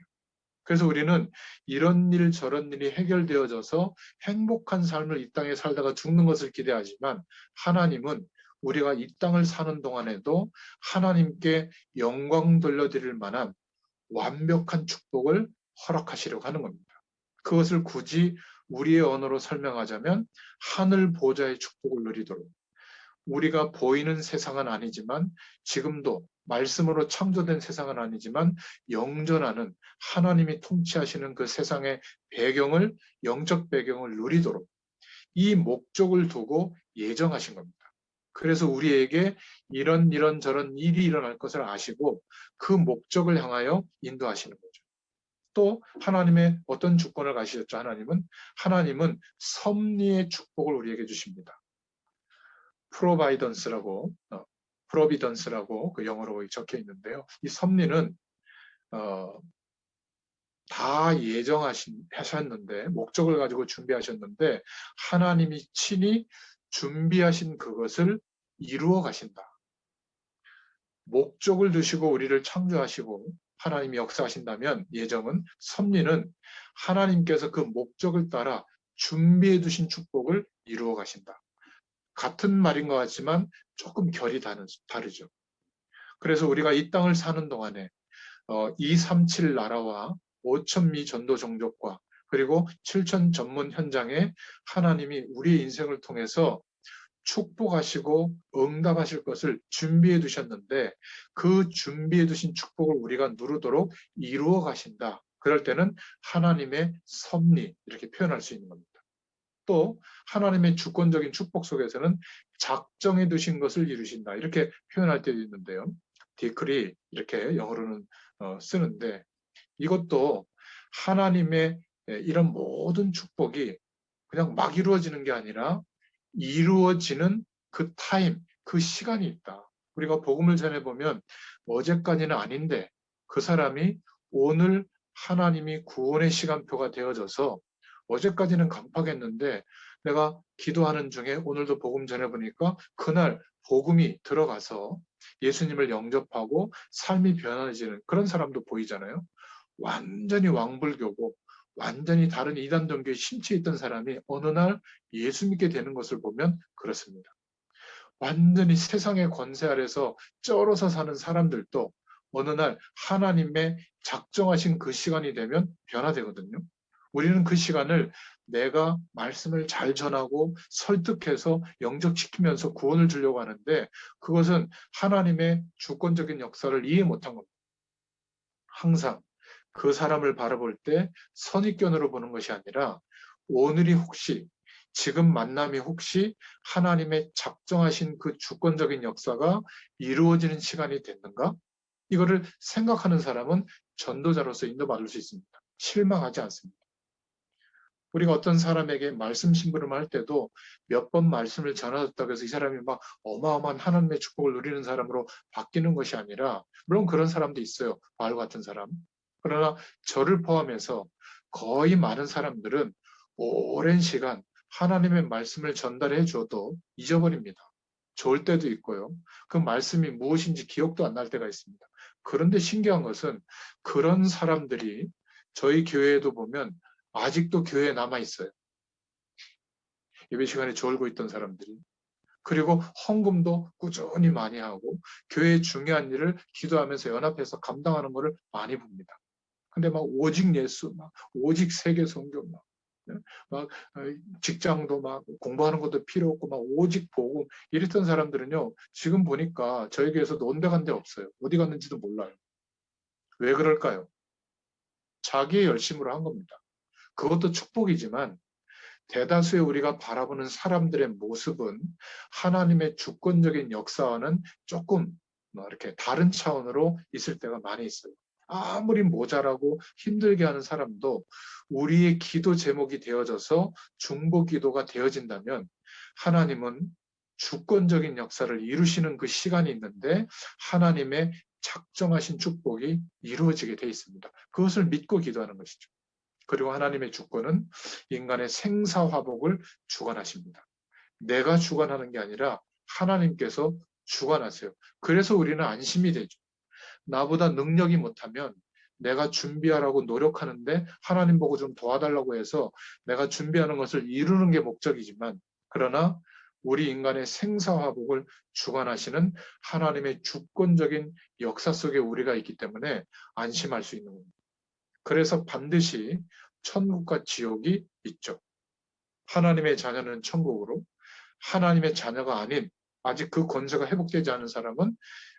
그래서 우리는 이런 일 저런 일이 해결되어져서 행복한 삶을 이 땅에 살다가 죽는 것을 기대하지만, 하나님은 우리가 이 땅을 사는 동안에도 하나님께 영광 돌려드릴 만한 완벽한 축복을 허락하시려고 하는 겁니다. 그것을 굳이 우리의 언어로 설명하자면 하늘 보좌의 축복을 누리도록, 우리가 보이는 세상은 아니지만, 지금도 말씀으로 창조된 세상은 아니지만 영존하는 하나님이 통치하시는 그 세상의 배경을, 영적 배경을 누리도록 이 목적을 두고 예정하신 겁니다. 그래서 우리에게 이런 저런 일이 일어날 것을 아시고 그 목적을 향하여 인도하시는 거죠. 또 하나님의 어떤 주권을 가지셨죠? 하나님은 섭리의 축복을 우리에게 주십니다. 프로바이던스라고, 프로비던스라고 그 영어로 적혀 있는데요. 이 섭리는 다 예정하셨는데, 목적을 가지고 준비하셨는데 하나님이 친히 준비하신 그것을 이루어 가신다. 목적을 두시고 우리를 창조하시고 하나님이 역사하신다면, 예정은, 섭리는 하나님께서 그 목적을 따라 준비해 두신 축복을 이루어 가신다. 같은 말인 것 같지만 조금 결이 다르죠. 그래서 우리가 이 땅을 사는 동안에 237 나라와 5천미 전도 종족과 그리고 7천 전문 현장에 하나님이 우리의 인생을 통해서 축복하시고 응답하실 것을 준비해 두셨는데, 그 준비해 두신 축복을 우리가 누르도록 이루어 가신다. 그럴 때는 하나님의 섭리, 이렇게 표현할 수 있는 겁니다. 또 하나님의 주권적인 축복 속에서는 작정해 두신 것을 이루신다, 이렇게 표현할 때도 있는데요. 디크리, 이렇게 영어로는 쓰는데, 이것도 하나님의 이런 모든 축복이 그냥 막 이루어지는 게 아니라 이루어지는 그 타임, 그 시간이 있다. 우리가 복음을 전해보면 어제까지는 아닌데 그 사람이 오늘 하나님이 구원의 시간표가 되어져서, 어제까지는 강팍했는데 내가 기도하는 중에 오늘도 복음 전해보니까 그날 복음이 들어가서 예수님을 영접하고 삶이 변화해지는 그런 사람도 보이잖아요. 완전히 왕불교고 완전히 다른 이단 종교에 심취해 있던 사람이 어느 날 예수 믿게 되는 것을 보면 그렇습니다. 완전히 세상의 권세 아래서 쩔어서 사는 사람들도 어느 날 하나님의 작정하신 그 시간이 되면 변화되거든요. 우리는 그 시간을 내가 말씀을 잘 전하고 설득해서 영접시키면서 구원을 주려고 하는데, 그것은 하나님의 주권적인 역사를 이해 못한 겁니다. 항상 그 사람을 바라볼 때 선입견으로 보는 것이 아니라, 오늘이 혹시, 지금 만남이 혹시 하나님의 작정하신 그 주권적인 역사가 이루어지는 시간이 됐는가? 이거를 생각하는 사람은 전도자로서 인도받을 수 있습니다. 실망하지 않습니다. 우리가 어떤 사람에게 말씀 심부름을 할 때도 몇 번 말씀을 전하셨다고 해서 이 사람이 막 어마어마한 하나님의 축복을 누리는 사람으로 바뀌는 것이 아니라, 물론 그런 사람도 있어요. 바울 같은 사람. 그러나 저를 포함해서 거의 많은 사람들은 오랜 시간 하나님의 말씀을 전달해 줘도 잊어버립니다. 좋을 때도 있고요. 그 말씀이 무엇인지 기억도 안 날 때가 있습니다. 그런데 신기한 것은 그런 사람들이 저희 교회에도 보면 아직도 교회에 남아 있어요. 예배 시간에 졸고 있던 사람들이. 그리고 헌금도 꾸준히 많이 하고 교회의 중요한 일을 기도하면서 연합해서 감당하는 것을 많이 봅니다. 근데 막 오직 예수, 막 오직 세계 선교, 막 직장도 막 공부하는 것도 필요 없고 막 오직 복음, 이랬던 사람들은요, 지금 보니까 저희 교회에서도 온데 간데 없어요. 어디 갔는지도 몰라요. 왜 그럴까요? 자기의 열심으로 한 겁니다. 그것도 축복이지만 대다수의 우리가 바라보는 사람들의 모습은 하나님의 주권적인 역사와는 조금 이렇게 다른 차원으로 있을 때가 많이 있어요. 아무리 모자라고 힘들게 하는 사람도 우리의 기도 제목이 되어져서 중보 기도가 되어진다면, 하나님은 주권적인 역사를 이루시는 그 시간이 있는데 하나님의 작정하신 축복이 이루어지게 돼 있습니다. 그것을 믿고 기도하는 것이죠. 그리고 하나님의 주권은 인간의 생사화복을 주관하십니다. 내가 주관하는 게 아니라 하나님께서 주관하세요. 그래서 우리는 안심이 되죠. 나보다 능력이 못하면 내가 준비하라고 노력하는데 하나님 보고 좀 도와달라고 해서 내가 준비하는 것을 이루는 게 목적이지만, 그러나 우리 인간의 생사화복을 주관하시는 하나님의 주권적인 역사 속에 우리가 있기 때문에 안심할 수 있는 겁니다. 그래서 반드시 천국과 지옥이 있죠. 하나님의 자녀는 천국으로, 하나님의 자녀가 아닌, 아직 그 권세가 회복되지 않은 사람은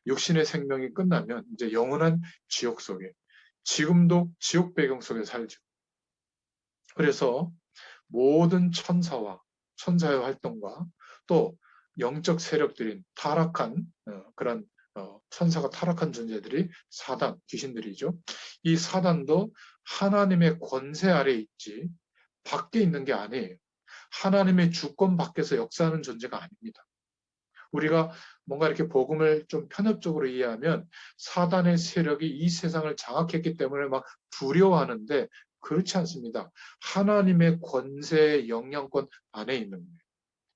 육신의 생명이 끝나면 이제 영원한 지옥 속에, 지금도 지옥 배경 속에 살죠. 그래서 모든 천사의 활동과 또 영적 세력들인 타락한 그런 천사가 타락한 존재들이 사단, 귀신들이죠. 이 사단도 하나님의 권세 아래 있지 밖에 있는 게 아니에요. 하나님의 주권 밖에서 역사하는 존재가 아닙니다. 우리가 뭔가 이렇게 복음을 좀 편협적으로 이해하면 사단의 세력이 이 세상을 장악했기 때문에 막 두려워하는데, 그렇지 않습니다. 하나님의 권세의 영향권 안에 있는 거예요.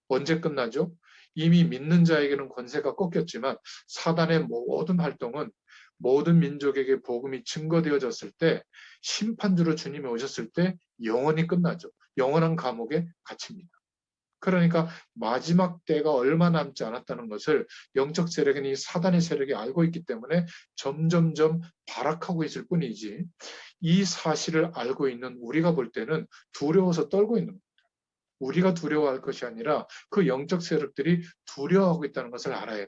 언제 끝나죠? 이미 믿는 자에게는 권세가 꺾였지만 사단의 모든 활동은 모든 민족에게 복음이 증거되어졌을 때, 심판주로 주님이 오셨을 때 영원히 끝나죠. 영원한 감옥에 갇힙니다. 그러니까 마지막 때가 얼마 남지 않았다는 것을 영적 세력인 이 사단의 세력이 알고 있기 때문에 점점점 발악하고 있을 뿐이지, 이 사실을 알고 있는 우리가 볼 때는 두려워서 떨고 있는 겁니다. 우리가 두려워할 것이 아니라 그 영적 세력들이 두려워하고 있다는 것을 알아야 돼요.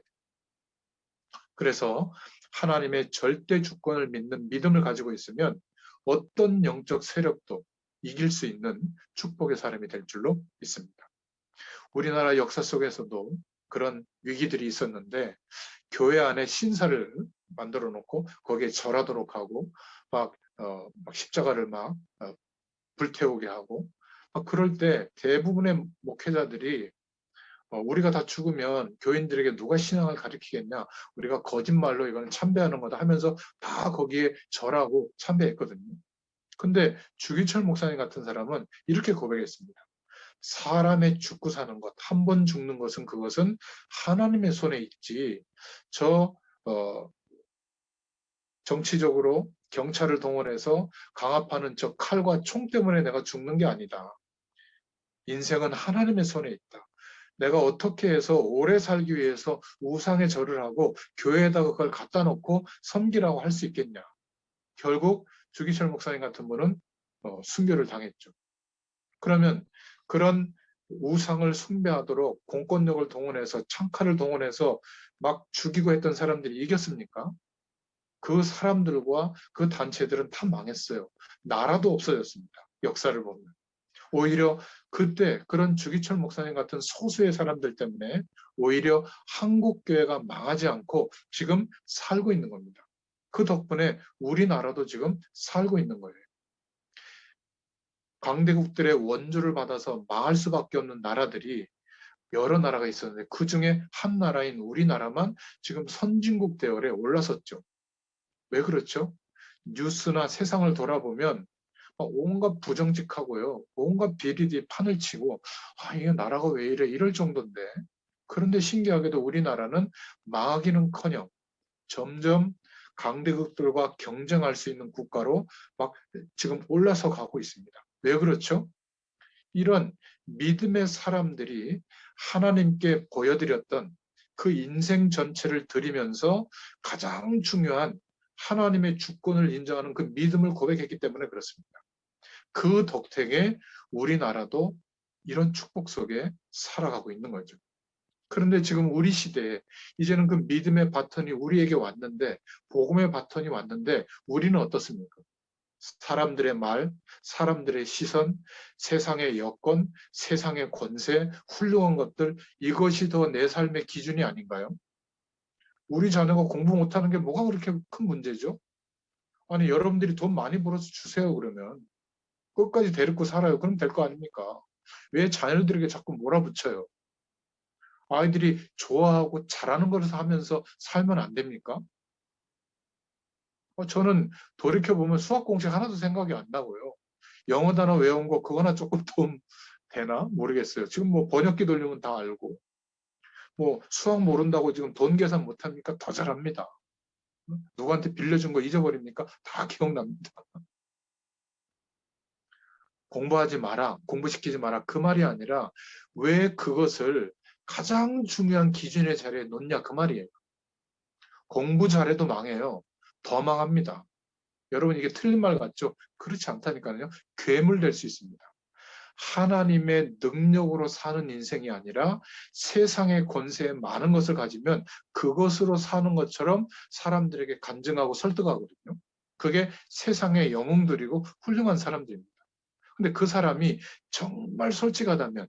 그래서 하나님의 절대 주권을 믿는 믿음을 가지고 있으면 어떤 영적 세력도 이길 수 있는 축복의 사람이 될 줄로 믿습니다. 우리나라 역사 속에서도 그런 위기들이 있었는데, 교회 안에 신사를 만들어 놓고 거기에 절하도록 하고 막 십자가를 불태우게 하고, 그럴 때 대부분의 목회자들이 우리가 다 죽으면 교인들에게 누가 신앙을 가르치겠냐, 우리가 거짓말로 이거는 참배하는 거다 하면서 다 거기에 절하고 참배했거든요. 근데 주기철 목사님 같은 사람은 이렇게 고백했습니다. 사람의 죽고 사는 것, 한 번 죽는 것은 그것은 하나님의 손에 있지, 저 정치적으로 경찰을 동원해서 강압하는 저 칼과 총 때문에 내가 죽는 게 아니다. 인생은 하나님의 손에 있다. 내가 어떻게 해서 오래 살기 위해서 우상에 절을 하고 교회에다가 그걸 갖다 놓고 섬기라고 할 수 있겠냐. 결국 주기철 목사님 같은 분은 순교를 당했죠. 그러면 그런 우상을 숭배하도록 공권력을 동원해서 창칼을 동원해서 막 죽이고 했던 사람들이 이겼습니까? 그 사람들과 그 단체들은 다 망했어요. 나라도 없어졌습니다. 역사를 보면. 오히려 그때 그런 주기철 목사님 같은 소수의 사람들 때문에 오히려 한국교회가 망하지 않고 지금 살고 있는 겁니다. 그 덕분에 우리나라도 지금 살고 있는 거예요. 강대국들의 원조를 받아서 망할 수밖에 없는 나라들이 여러 나라가 있었는데, 그 중에 한 나라인 우리나라만 지금 선진국 대열에 올라섰죠. 왜 그렇죠? 뉴스나 세상을 돌아보면 온갖 부정직하고요, 온갖 비리디 판을 치고, 이게 나라가 왜 이래 이럴 정도인데, 그런데 신기하게도 우리나라는 망하기는커녕 점점 강대국들과 경쟁할 수 있는 국가로 막 지금 올라서 가고 있습니다. 왜 그렇죠? 이런 믿음의 사람들이 하나님께 보여드렸던 그 인생 전체를 드리면서 가장 중요한 하나님의 주권을 인정하는 그 믿음을 고백했기 때문에 그렇습니다. 그 덕택에 우리나라도 이런 축복 속에 살아가고 있는 거죠. 그런데 지금 우리 시대에 이제는 그 믿음의 바톤이 우리에게 왔는데, 복음의 바톤이 왔는데, 우리는 어떻습니까? 사람들의 말, 사람들의 시선, 세상의 여건, 세상의 권세, 훌륭한 것들, 이것이 더 내 삶의 기준이 아닌가요? 우리 자녀가 공부 못하는 게 뭐가 그렇게 큰 문제죠? 아니, 여러분들이 돈 많이 벌어서 주세요, 그러면. 끝까지 데리고 살아요. 그럼 될 거 아닙니까? 왜 자녀들에게 자꾸 몰아붙여요? 아이들이 좋아하고 잘하는 것을 하면서 살면 안 됩니까? 저는 돌이켜보면 수학 공식 하나도 생각이 안 나고요. 영어 단어 외운 거 그거나 조금 도움 되나 모르겠어요. 지금 뭐 번역기 돌리면 다 알고, 뭐 수학 모른다고 지금 돈 계산 못합니까? 더 잘합니다. 누구한테 빌려준 거 잊어버립니까? 다 기억납니다. 공부하지 마라, 공부시키지 마라 그 말이 아니라 왜 그것을 가장 중요한 기준의 자리에 놓냐 그 말이에요. 공부 잘해도 망해요. 더 망합니다. 여러분 이게 틀린 말 같죠? 그렇지 않다니까요. 괴물될 수 있습니다. 하나님의 능력으로 사는 인생이 아니라 세상의 권세에 많은 것을 가지면 그것으로 사는 것처럼 사람들에게 간증하고 설득하거든요. 그게 세상의 영웅들이고 훌륭한 사람들입니다. 근데 그 사람이 정말 솔직하다면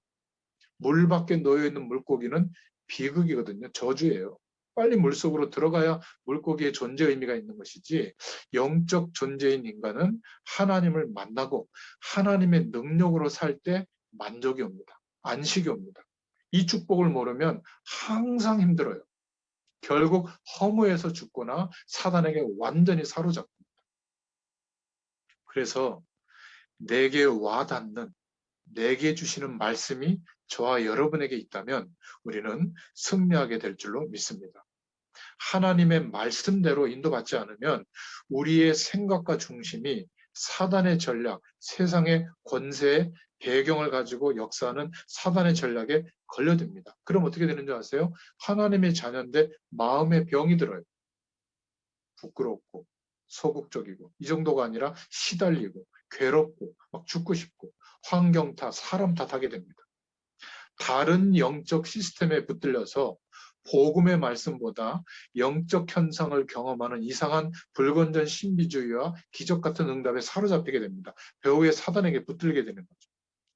물 밖에 놓여 있는 물고기는 비극이거든요. 저주예요. 빨리 물속으로 들어가야 물고기의 존재 의미가 있는 것이지 영적 존재인 인간은 하나님을 만나고 하나님의 능력으로 살 때 만족이 옵니다. 안식이 옵니다. 이 축복을 모르면 항상 힘들어요. 결국 허무해서 죽거나 사단에게 완전히 사로잡습니다. 그래서 내게 와닿는 내게 주시는 말씀이 저와 여러분에게 있다면 우리는 승리하게 될 줄로 믿습니다. 하나님의 말씀대로 인도받지 않으면 우리의 생각과 중심이 사단의 전략, 세상의 권세의 배경을 가지고 역사하는 사단의 전략에 걸려듭니다. 그럼 어떻게 되는 줄 아세요? 하나님의 자녀인데 마음의 병이 들어요. 부끄럽고 소극적이고 이 정도가 아니라 시달리고 괴롭고 막 죽고 싶고 환경 탓, 사람 탓하게 됩니다. 다른 영적 시스템에 붙들려서 복음의 말씀보다 영적 현상을 경험하는 이상한 불건전 신비주의와 기적 같은 응답에 사로잡히게 됩니다. 배후의 사단에게 붙들게 되는 거죠.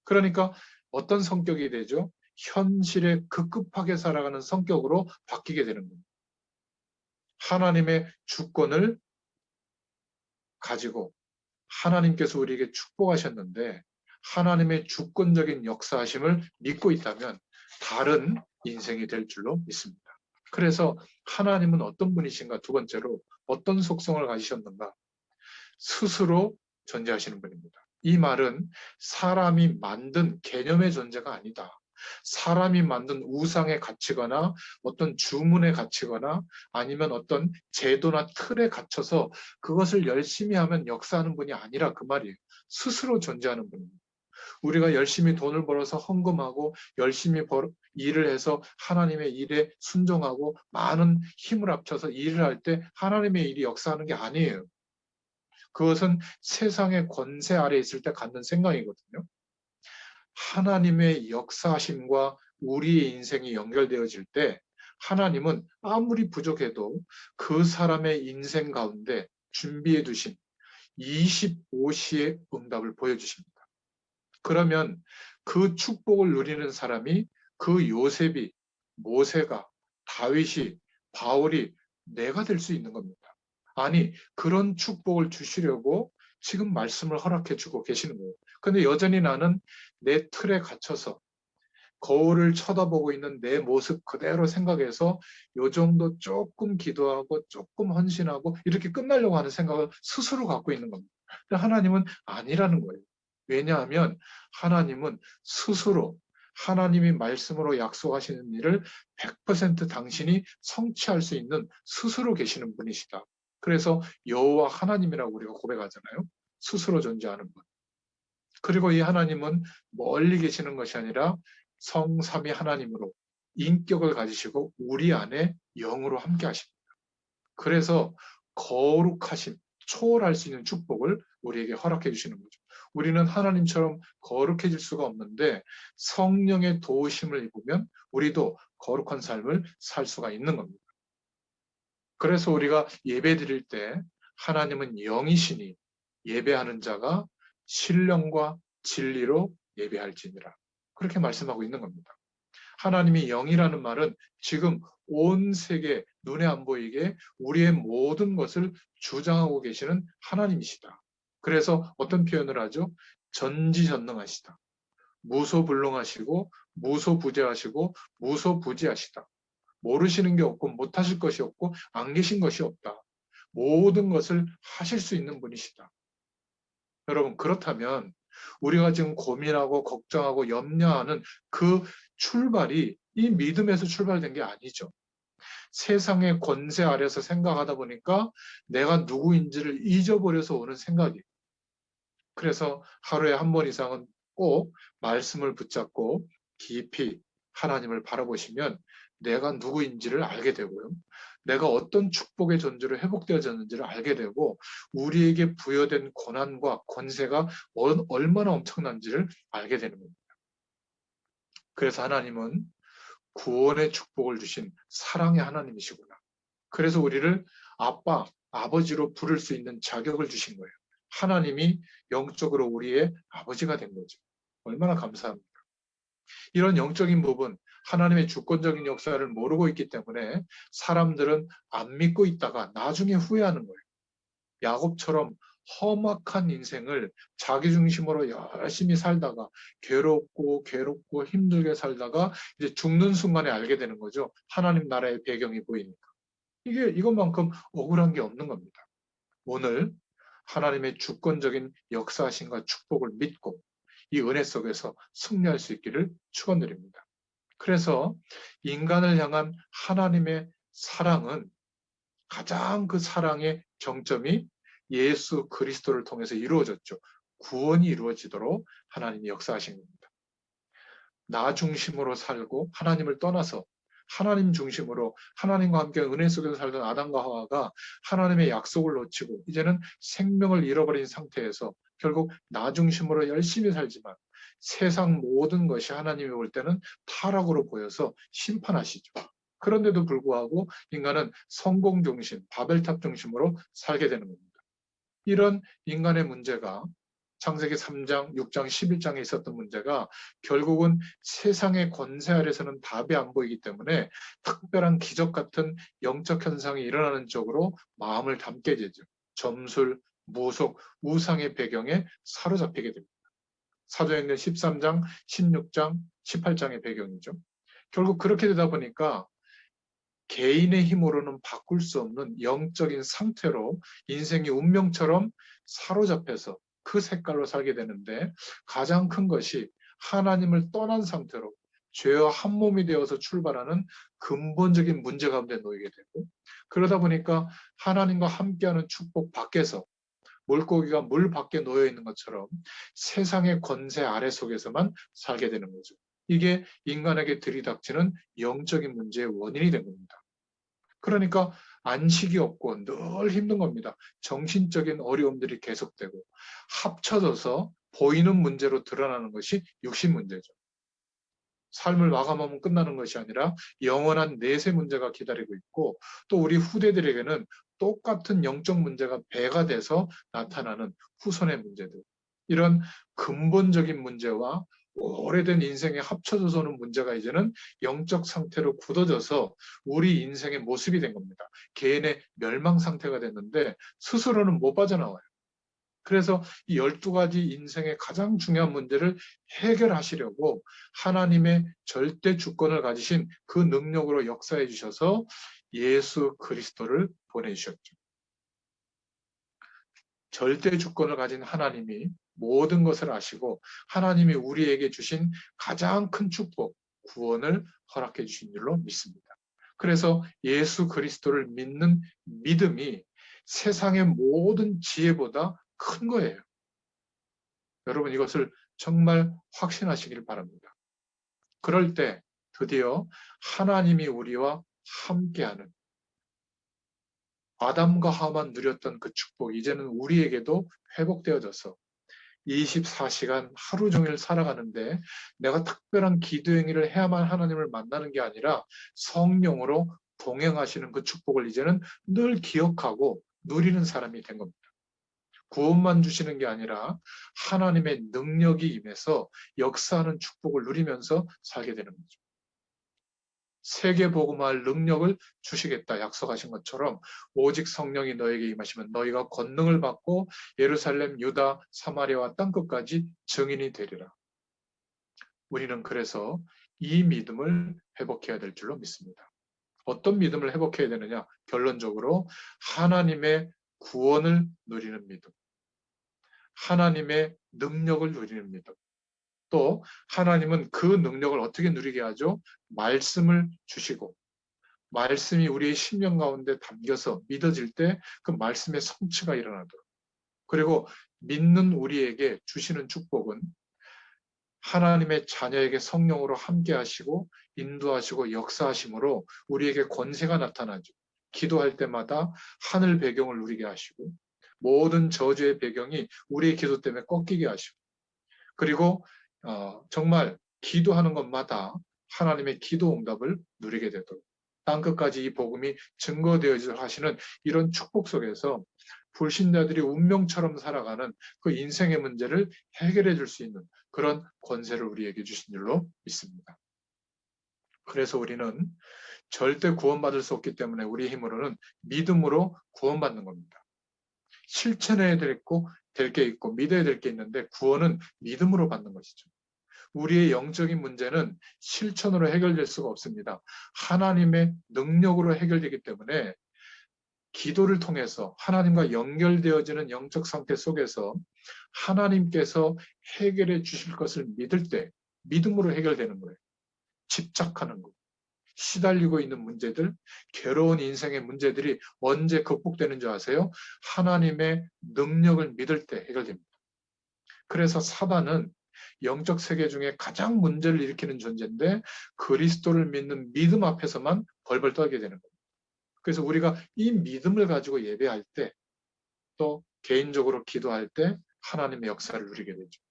그러니까 어떤 성격이 되죠? 현실에 급급하게 살아가는 성격으로 바뀌게 되는 겁니다. 하나님의 주권을 가지고 하나님께서 우리에게 축복하셨는데 하나님의 주권적인 역사하심을 믿고 있다면 다른 인생이 될 줄로 믿습니다. 그래서 하나님은 어떤 분이신가? 두 번째로 어떤 속성을 가지셨는가? 스스로 존재하시는 분입니다. 이 말은 사람이 만든 개념의 존재가 아니다. 사람이 만든 우상에 갇히거나 어떤 주문에 갇히거나 아니면 어떤 제도나 틀에 갇혀서 그것을 열심히 하면 역사하는 분이 아니라 그 말이에요. 스스로 존재하는 분입니다. 우리가 열심히 돈을 벌어서 헌금하고 열심히 일을 해서 하나님의 일에 순종하고 많은 힘을 합쳐서 일을 할 때 하나님의 일이 역사하는 게 아니에요. 그것은 세상의 권세 아래 있을 때 갖는 생각이거든요. 하나님의 역사하심과 우리의 인생이 연결되어질 때 하나님은 아무리 부족해도 그 사람의 인생 가운데 준비해 두신 25시의 응답을 보여주십니다. 그러면 그 축복을 누리는 사람이 그 요셉이, 모세가, 다윗이, 바울이 내가 될 수 있는 겁니다. 아니, 그런 축복을 주시려고 지금 말씀을 허락해 주고 계시는 거예요. 근데 여전히 나는 내 틀에 갇혀서 거울을 쳐다보고 있는 내 모습 그대로 생각해서 요 정도 조금 기도하고 조금 헌신하고 이렇게 끝나려고 하는 생각을 스스로 갖고 있는 겁니다. 근데 하나님은 아니라는 거예요. 왜냐하면 하나님은 스스로 하나님이 말씀으로 약속하시는 일을 100% 당신이 성취할 수 있는 스스로 계시는 분이시다. 그래서 여호와 하나님이라고 우리가 고백하잖아요. 스스로 존재하는 분. 그리고 이 하나님은 멀리 계시는 것이 아니라 성삼위 하나님으로 인격을 가지시고 우리 안에 영으로 함께 하십니다. 그래서 거룩하심, 초월할 수 있는 축복을 우리에게 허락해 주시는 거죠. 우리는 하나님처럼 거룩해질 수가 없는데 성령의 도우심을 입으면 우리도 거룩한 삶을 살 수가 있는 겁니다. 그래서 우리가 예배 드릴 때 하나님은 영이시니 예배하는 자가 신령과 진리로 예배할지니라. 그렇게 말씀하고 있는 겁니다. 하나님이 영이라는 말은 지금 온 세계 눈에 안 보이게 우리의 모든 것을 주장하고 계시는 하나님이시다. 그래서 어떤 표현을 하죠? 전지전능하시다. 무소불능하시고 무소부재하시고 무소부지하시다. 모르시는 게 없고 못하실 것이 없고 안 계신 것이 없다. 모든 것을 하실 수 있는 분이시다. 여러분 그렇다면 우리가 지금 고민하고 걱정하고 염려하는 그 출발이 이 믿음에서 출발된 게 아니죠. 세상의 권세 아래서 생각하다 보니까 내가 누구인지를 잊어버려서 오는 생각이에요. 그래서 하루에 한 번 이상은 꼭 말씀을 붙잡고 깊이 하나님을 바라보시면 내가 누구인지를 알게 되고요. 내가 어떤 축복의 존재로 회복되어졌는지를 알게 되고 우리에게 부여된 고난과 권세가 얼마나 엄청난지를 알게 되는 겁니다. 그래서 하나님은 구원의 축복을 주신 사랑의 하나님이시구나. 그래서 우리를 아빠, 아버지로 부를 수 있는 자격을 주신 거예요. 하나님이 영적으로 우리의 아버지가 된 거죠. 얼마나 감사합니다. 이런 영적인 부분, 하나님의 주권적인 역사를 모르고 있기 때문에 사람들은 안 믿고 있다가 나중에 후회하는 거예요. 야곱처럼 험악한 인생을 자기 중심으로 열심히 살다가 괴롭고 힘들게 살다가 이제 죽는 순간에 알게 되는 거죠. 하나님 나라의 배경이 보이니까. 이것만큼 억울한 게 없는 겁니다. 오늘 하나님의 주권적인 역사하심과 축복을 믿고 이 은혜 속에서 승리할 수 있기를 축원드립니다. 그래서 인간을 향한 하나님의 사랑은 가장 그 사랑의 정점이 예수 그리스도를 통해서 이루어졌죠. 구원이 이루어지도록 하나님이 역사하신 겁니다. 나 중심으로 살고 하나님을 떠나서 하나님 중심으로 하나님과 함께 은혜 속에서 살던 아담과 하와가 하나님의 약속을 놓치고 이제는 생명을 잃어버린 상태에서 결국 나 중심으로 열심히 살지만 세상 모든 것이 하나님이 볼 때는 타락으로 보여서 심판하시죠. 그런데도 불구하고 인간은 성공 중심, 바벨탑 중심으로 살게 되는 겁니다. 이런 인간의 문제가 창세기 3장, 6장, 11장에 있었던 문제가 결국은 세상의 권세 아래서는 답이 안 보이기 때문에 특별한 기적 같은 영적 현상이 일어나는 쪽으로 마음을 담게 되죠. 점술, 무속, 우상의 배경에 사로잡히게 됩니다. 사도행전 13장, 16장, 18장의 배경이죠. 결국 그렇게 되다 보니까 개인의 힘으로는 바꿀 수 없는 영적인 상태로 인생의 운명처럼 사로잡혀서 그 색깔로 살게 되는데 가장 큰 것이 하나님을 떠난 상태로 죄와 한 몸이 되어서 출발하는 근본적인 문제 가운데 놓이게 되고 그러다 보니까 하나님과 함께하는 축복 밖에서 물고기가 물 밖에 놓여 있는 것처럼 세상의 권세 아래 속에서만 살게 되는 거죠. 이게 인간에게 들이닥치는 영적인 문제의 원인이 된 겁니다. 그러니까 안식이 없고 늘 힘든 겁니다. 정신적인 어려움들이 계속되고 합쳐져서 보이는 문제로 드러나는 것이 육신 문제죠. 삶을 마감하면 끝나는 것이 아니라 영원한 내세 문제가 기다리고 있고 또 우리 후대들에게는 똑같은 영적 문제가 배가 돼서 나타나는 후손의 문제들. 이런 근본적인 문제와 오래된 인생에 합쳐져서 오는 문제가 이제는 영적 상태로 굳어져서 우리 인생의 모습이 된 겁니다. 개인의 멸망 상태가 됐는데 스스로는 못 빠져나와요. 그래서 이 12가지 인생의 가장 중요한 문제를 해결하시려고 하나님의 절대 주권을 가지신 그 능력으로 역사해 주셔서 예수 그리스도를 보내주셨죠. 절대 주권을 가진 하나님이 모든 것을 아시고 하나님이 우리에게 주신 가장 큰 축복, 구원을 허락해 주신 줄로 믿습니다. 그래서 예수 그리스도를 믿는 믿음이 세상의 모든 지혜보다 큰 거예요. 여러분 이것을 정말 확신하시길 바랍니다. 그럴 때 드디어 하나님이 우리와 함께하는 아담과 하와만 누렸던 그 축복 이제는 우리에게도 회복되어져서 24시간 하루 종일 살아가는데 내가 특별한 기도 행위를 해야만 하나님을 만나는 게 아니라 성령으로 동행하시는 그 축복을 이제는 늘 기억하고 누리는 사람이 된 겁니다. 구원만 주시는 게 아니라 하나님의 능력이 임해서 역사하는 축복을 누리면서 살게 되는 거죠. 세계 복음할 능력을 주시겠다 약속하신 것처럼 오직 성령이 너에게 임하시면 너희가 권능을 받고 예루살렘, 유다, 사마리아와 땅끝까지 증인이 되리라. 우리는 그래서 이 믿음을 회복해야 될 줄로 믿습니다. 어떤 믿음을 회복해야 되느냐? 결론적으로 하나님의 구원을 누리는 믿음. 하나님의 능력을 누리는 믿음. 또 하나님은 그 능력을 어떻게 누리게 하죠? 말씀을 주시고 말씀이 우리의 심령 가운데 담겨서 믿어질 때 그 말씀의 성취가 일어나도록, 그리고 믿는 우리에게 주시는 축복은 하나님의 자녀에게 성령으로 함께 하시고 인도하시고 역사하심으로 우리에게 권세가 나타나죠. 기도할 때마다 하늘 배경을 누리게 하시고 모든 저주의 배경이 우리의 기도 때문에 꺾이게 하시고, 그리고 정말 기도하는 것마다 하나님의 기도 응답을 누리게 되도록 땅끝까지 이 복음이 증거되어지도록 하시는 이런 축복 속에서 불신자들이 운명처럼 살아가는 그 인생의 문제를 해결해 줄 수 있는 그런 권세를 우리에게 주신 줄로 믿습니다. 그래서 우리는 절대 구원받을 수 없기 때문에 우리 힘으로는 믿음으로 구원받는 겁니다. 실천해야 될 게 있고 믿어야 될 게 있는데 구원은 믿음으로 받는 것이죠. 우리의 영적인 문제는 실천으로 해결될 수가 없습니다. 하나님의 능력으로 해결되기 때문에 기도를 통해서 하나님과 연결되어지는 영적 상태 속에서 하나님께서 해결해 주실 것을 믿을 때 믿음으로 해결되는 거예요. 집착하는 거. 시달리고 있는 문제들, 괴로운 인생의 문제들이 언제 극복되는 줄 아세요? 하나님의 능력을 믿을 때 해결됩니다. 그래서 사단은 영적 세계 중에 가장 문제를 일으키는 존재인데 그리스도를 믿는 믿음 앞에서만 벌벌 떨게 되는 겁니다. 그래서 우리가 이 믿음을 가지고 예배할 때, 또 개인적으로 기도할 때 하나님의 역사를 누리게 되죠.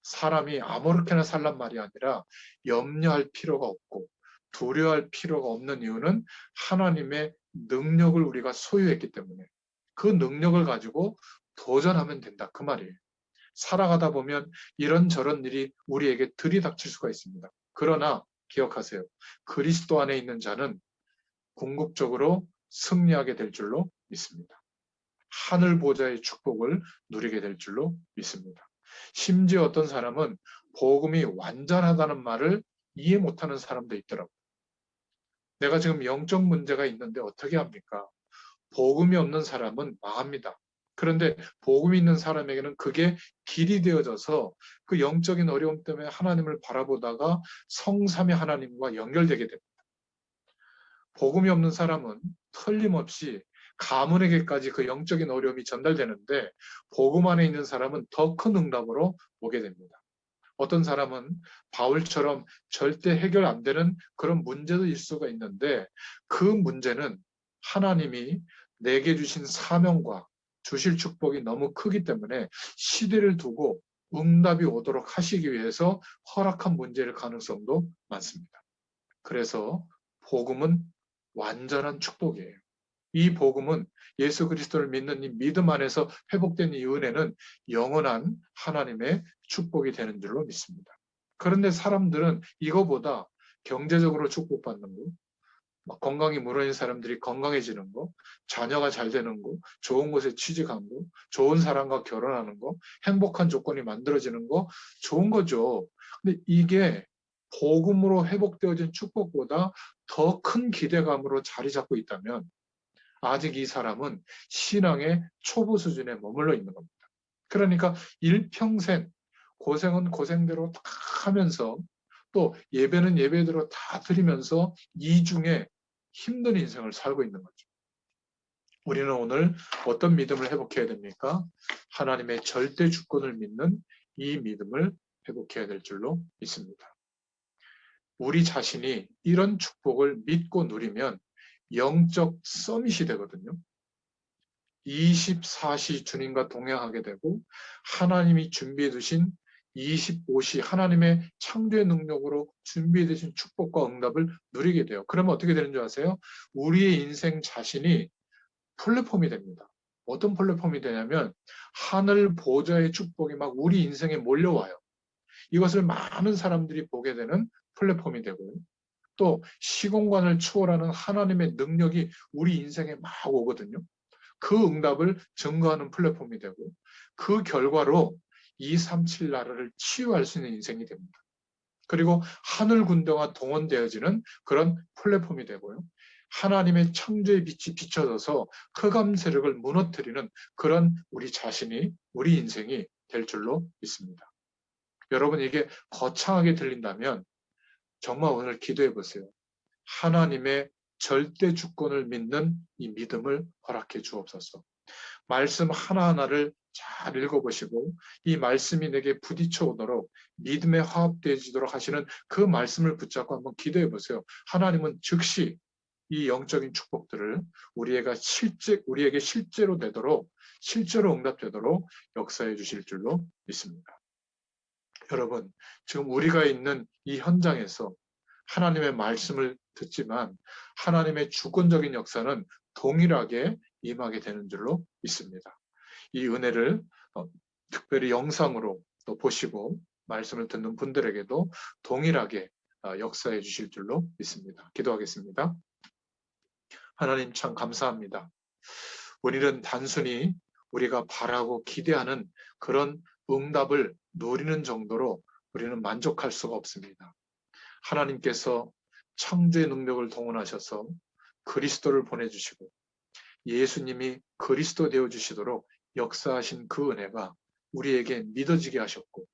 사람이 아무렇게나 살란 말이 아니라 염려할 필요가 없고 두려워할 필요가 없는 이유는 하나님의 능력을 우리가 소유했기 때문에 그 능력을 가지고 도전하면 된다, 그 말이에요. 살아가다 보면 이런저런 일이 우리에게 들이닥칠 수가 있습니다. 그러나 기억하세요. 그리스도 안에 있는 자는 궁극적으로 승리하게 될 줄로 믿습니다. 하늘 보좌의 축복을 누리게 될 줄로 믿습니다. 심지어 어떤 사람은 복음이 완전하다는 말을 이해 못하는 사람도 있더라고요. 내가 지금 영적 문제가 있는데 어떻게 합니까? 복음이 없는 사람은 망합니다. 그런데 복음이 있는 사람에게는 그게 길이 되어져서 그 영적인 어려움 때문에 하나님을 바라보다가 성삼위 하나님과 연결되게 됩니다. 복음이 없는 사람은 틀림없이 가문에게까지 그 영적인 어려움이 전달되는데 복음 안에 있는 사람은 더 큰 응답으로 오게 됩니다. 어떤 사람은 바울처럼 절대 해결 안 되는 그런 문제도 있을 수가 있는데 그 문제는 하나님이 내게 주신 사명과 주실 축복이 너무 크기 때문에 시대를 두고 응답이 오도록 하시기 위해서 허락한 문제일 가능성도 많습니다. 그래서 복음은 완전한 축복이에요. 이 복음은 예수 그리스도를 믿는 이 믿음 안에서 회복된 이 은혜는 영원한 하나님의 축복이 되는 줄로 믿습니다. 그런데 사람들은 이거보다 경제적으로 축복받는 거, 건강이 무너진 사람들이 건강해지는 거, 자녀가 잘 되는 거, 좋은 곳에 취직한 거, 좋은 사람과 결혼하는 거, 행복한 조건이 만들어지는 거, 좋은 거죠. 근데 이게 복음으로 회복되어진 축복보다 더 큰 기대감으로 자리 잡고 있다면 아직 이 사람은 신앙의 초보 수준에 머물러 있는 겁니다. 그러니까 일평생 고생은 고생대로 다 하면서 또 예배는 예배대로 다 드리면서 이중에 힘든 인생을 살고 있는 거죠. 우리는 오늘 어떤 믿음을 회복해야 됩니까? 하나님의 절대 주권을 믿는 이 믿음을 회복해야 될 줄로 믿습니다. 우리 자신이 이런 축복을 믿고 누리면 영적 서밋이 되거든요. 24시 주님과 동행하게 되고 하나님이 준비해 두신 25시 하나님의 창조의 능력으로 준비해 두신 축복과 응답을 누리게 돼요. 그러면 어떻게 되는 줄 아세요? 우리의 인생 자신이 플랫폼이 됩니다. 어떤 플랫폼이 되냐면 하늘 보좌의 축복이 막 우리 인생에 몰려와요. 이것을 많은 사람들이 보게 되는 플랫폼이 되고요. 또 시공간을 초월하는 하나님의 능력이 우리 인생에 막 오거든요. 그 응답을 증거하는 플랫폼이 되고 그 결과로 237 나라를 치유할 수 있는 인생이 됩니다. 그리고 하늘 군대가 동원되어지는 그런 플랫폼이 되고요. 하나님의 창조의 빛이 비춰져서 흑암 세력을 무너뜨리는 그런 우리 자신이, 우리 인생이 될 줄로 믿습니다. 여러분, 이게 거창하게 들린다면 정말 오늘 기도해 보세요. 하나님의 절대 주권을 믿는 이 믿음을 허락해 주옵소서. 말씀 하나하나를 잘 읽어보시고 이 말씀이 내게 부딪혀 오도록 믿음에 화합되어지도록 하시는 그 말씀을 붙잡고 한번 기도해 보세요. 하나님은 즉시 이 영적인 축복들을 우리에게 실제로 되도록, 실제로 응답되도록 역사해 주실 줄로 믿습니다. 여러분, 지금 우리가 있는 이 현장에서 하나님의 말씀을 듣지만 하나님의 주권적인 역사는 동일하게 임하게 되는 줄로 믿습니다. 이 은혜를 특별히 영상으로 또 보시고 말씀을 듣는 분들에게도 동일하게 역사해 주실 줄로 믿습니다. 기도하겠습니다. 하나님 참 감사합니다. 우리는 단순히 우리가 바라고 기대하는 그런 응답을 누리는 정도로 우리는 만족할 수가 없습니다. 하나님께서 창조의 능력을 동원하셔서 그리스도를 보내주시고 예수님이 그리스도 되어주시도록 역사하신 그 은혜가 우리에게 믿어지게 하셨고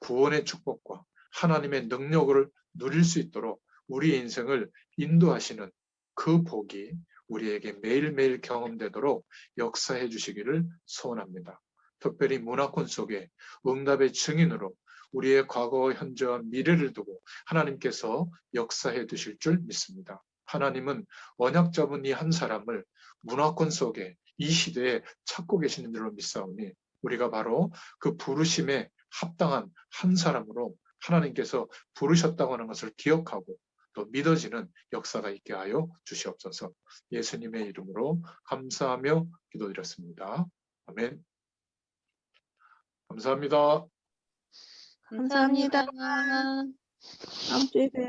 구원의 축복과 하나님의 능력을 누릴 수 있도록 우리의 인생을 인도하시는 그 복이 우리에게 매일매일 경험되도록 역사해 주시기를 소원합니다. 특별히 문화권 속에 응답의 증인으로 우리의 과거, 현재와 미래를 두고 하나님께서 역사해 두실 줄 믿습니다. 하나님은 언약 잡은 이 한 사람을 문화권 속에 이 시대에 찾고 계시는 줄로 믿사오니 우리가 바로 그 부르심에 합당한 한 사람으로 하나님께서 부르셨다고 하는 것을 기억하고 또 믿어지는 역사가 있게 하여 주시옵소서. 예수님의 이름으로 감사하며 기도드렸습니다. 아멘. 감사합니다. 감사합니다. 다음 주에 봬요.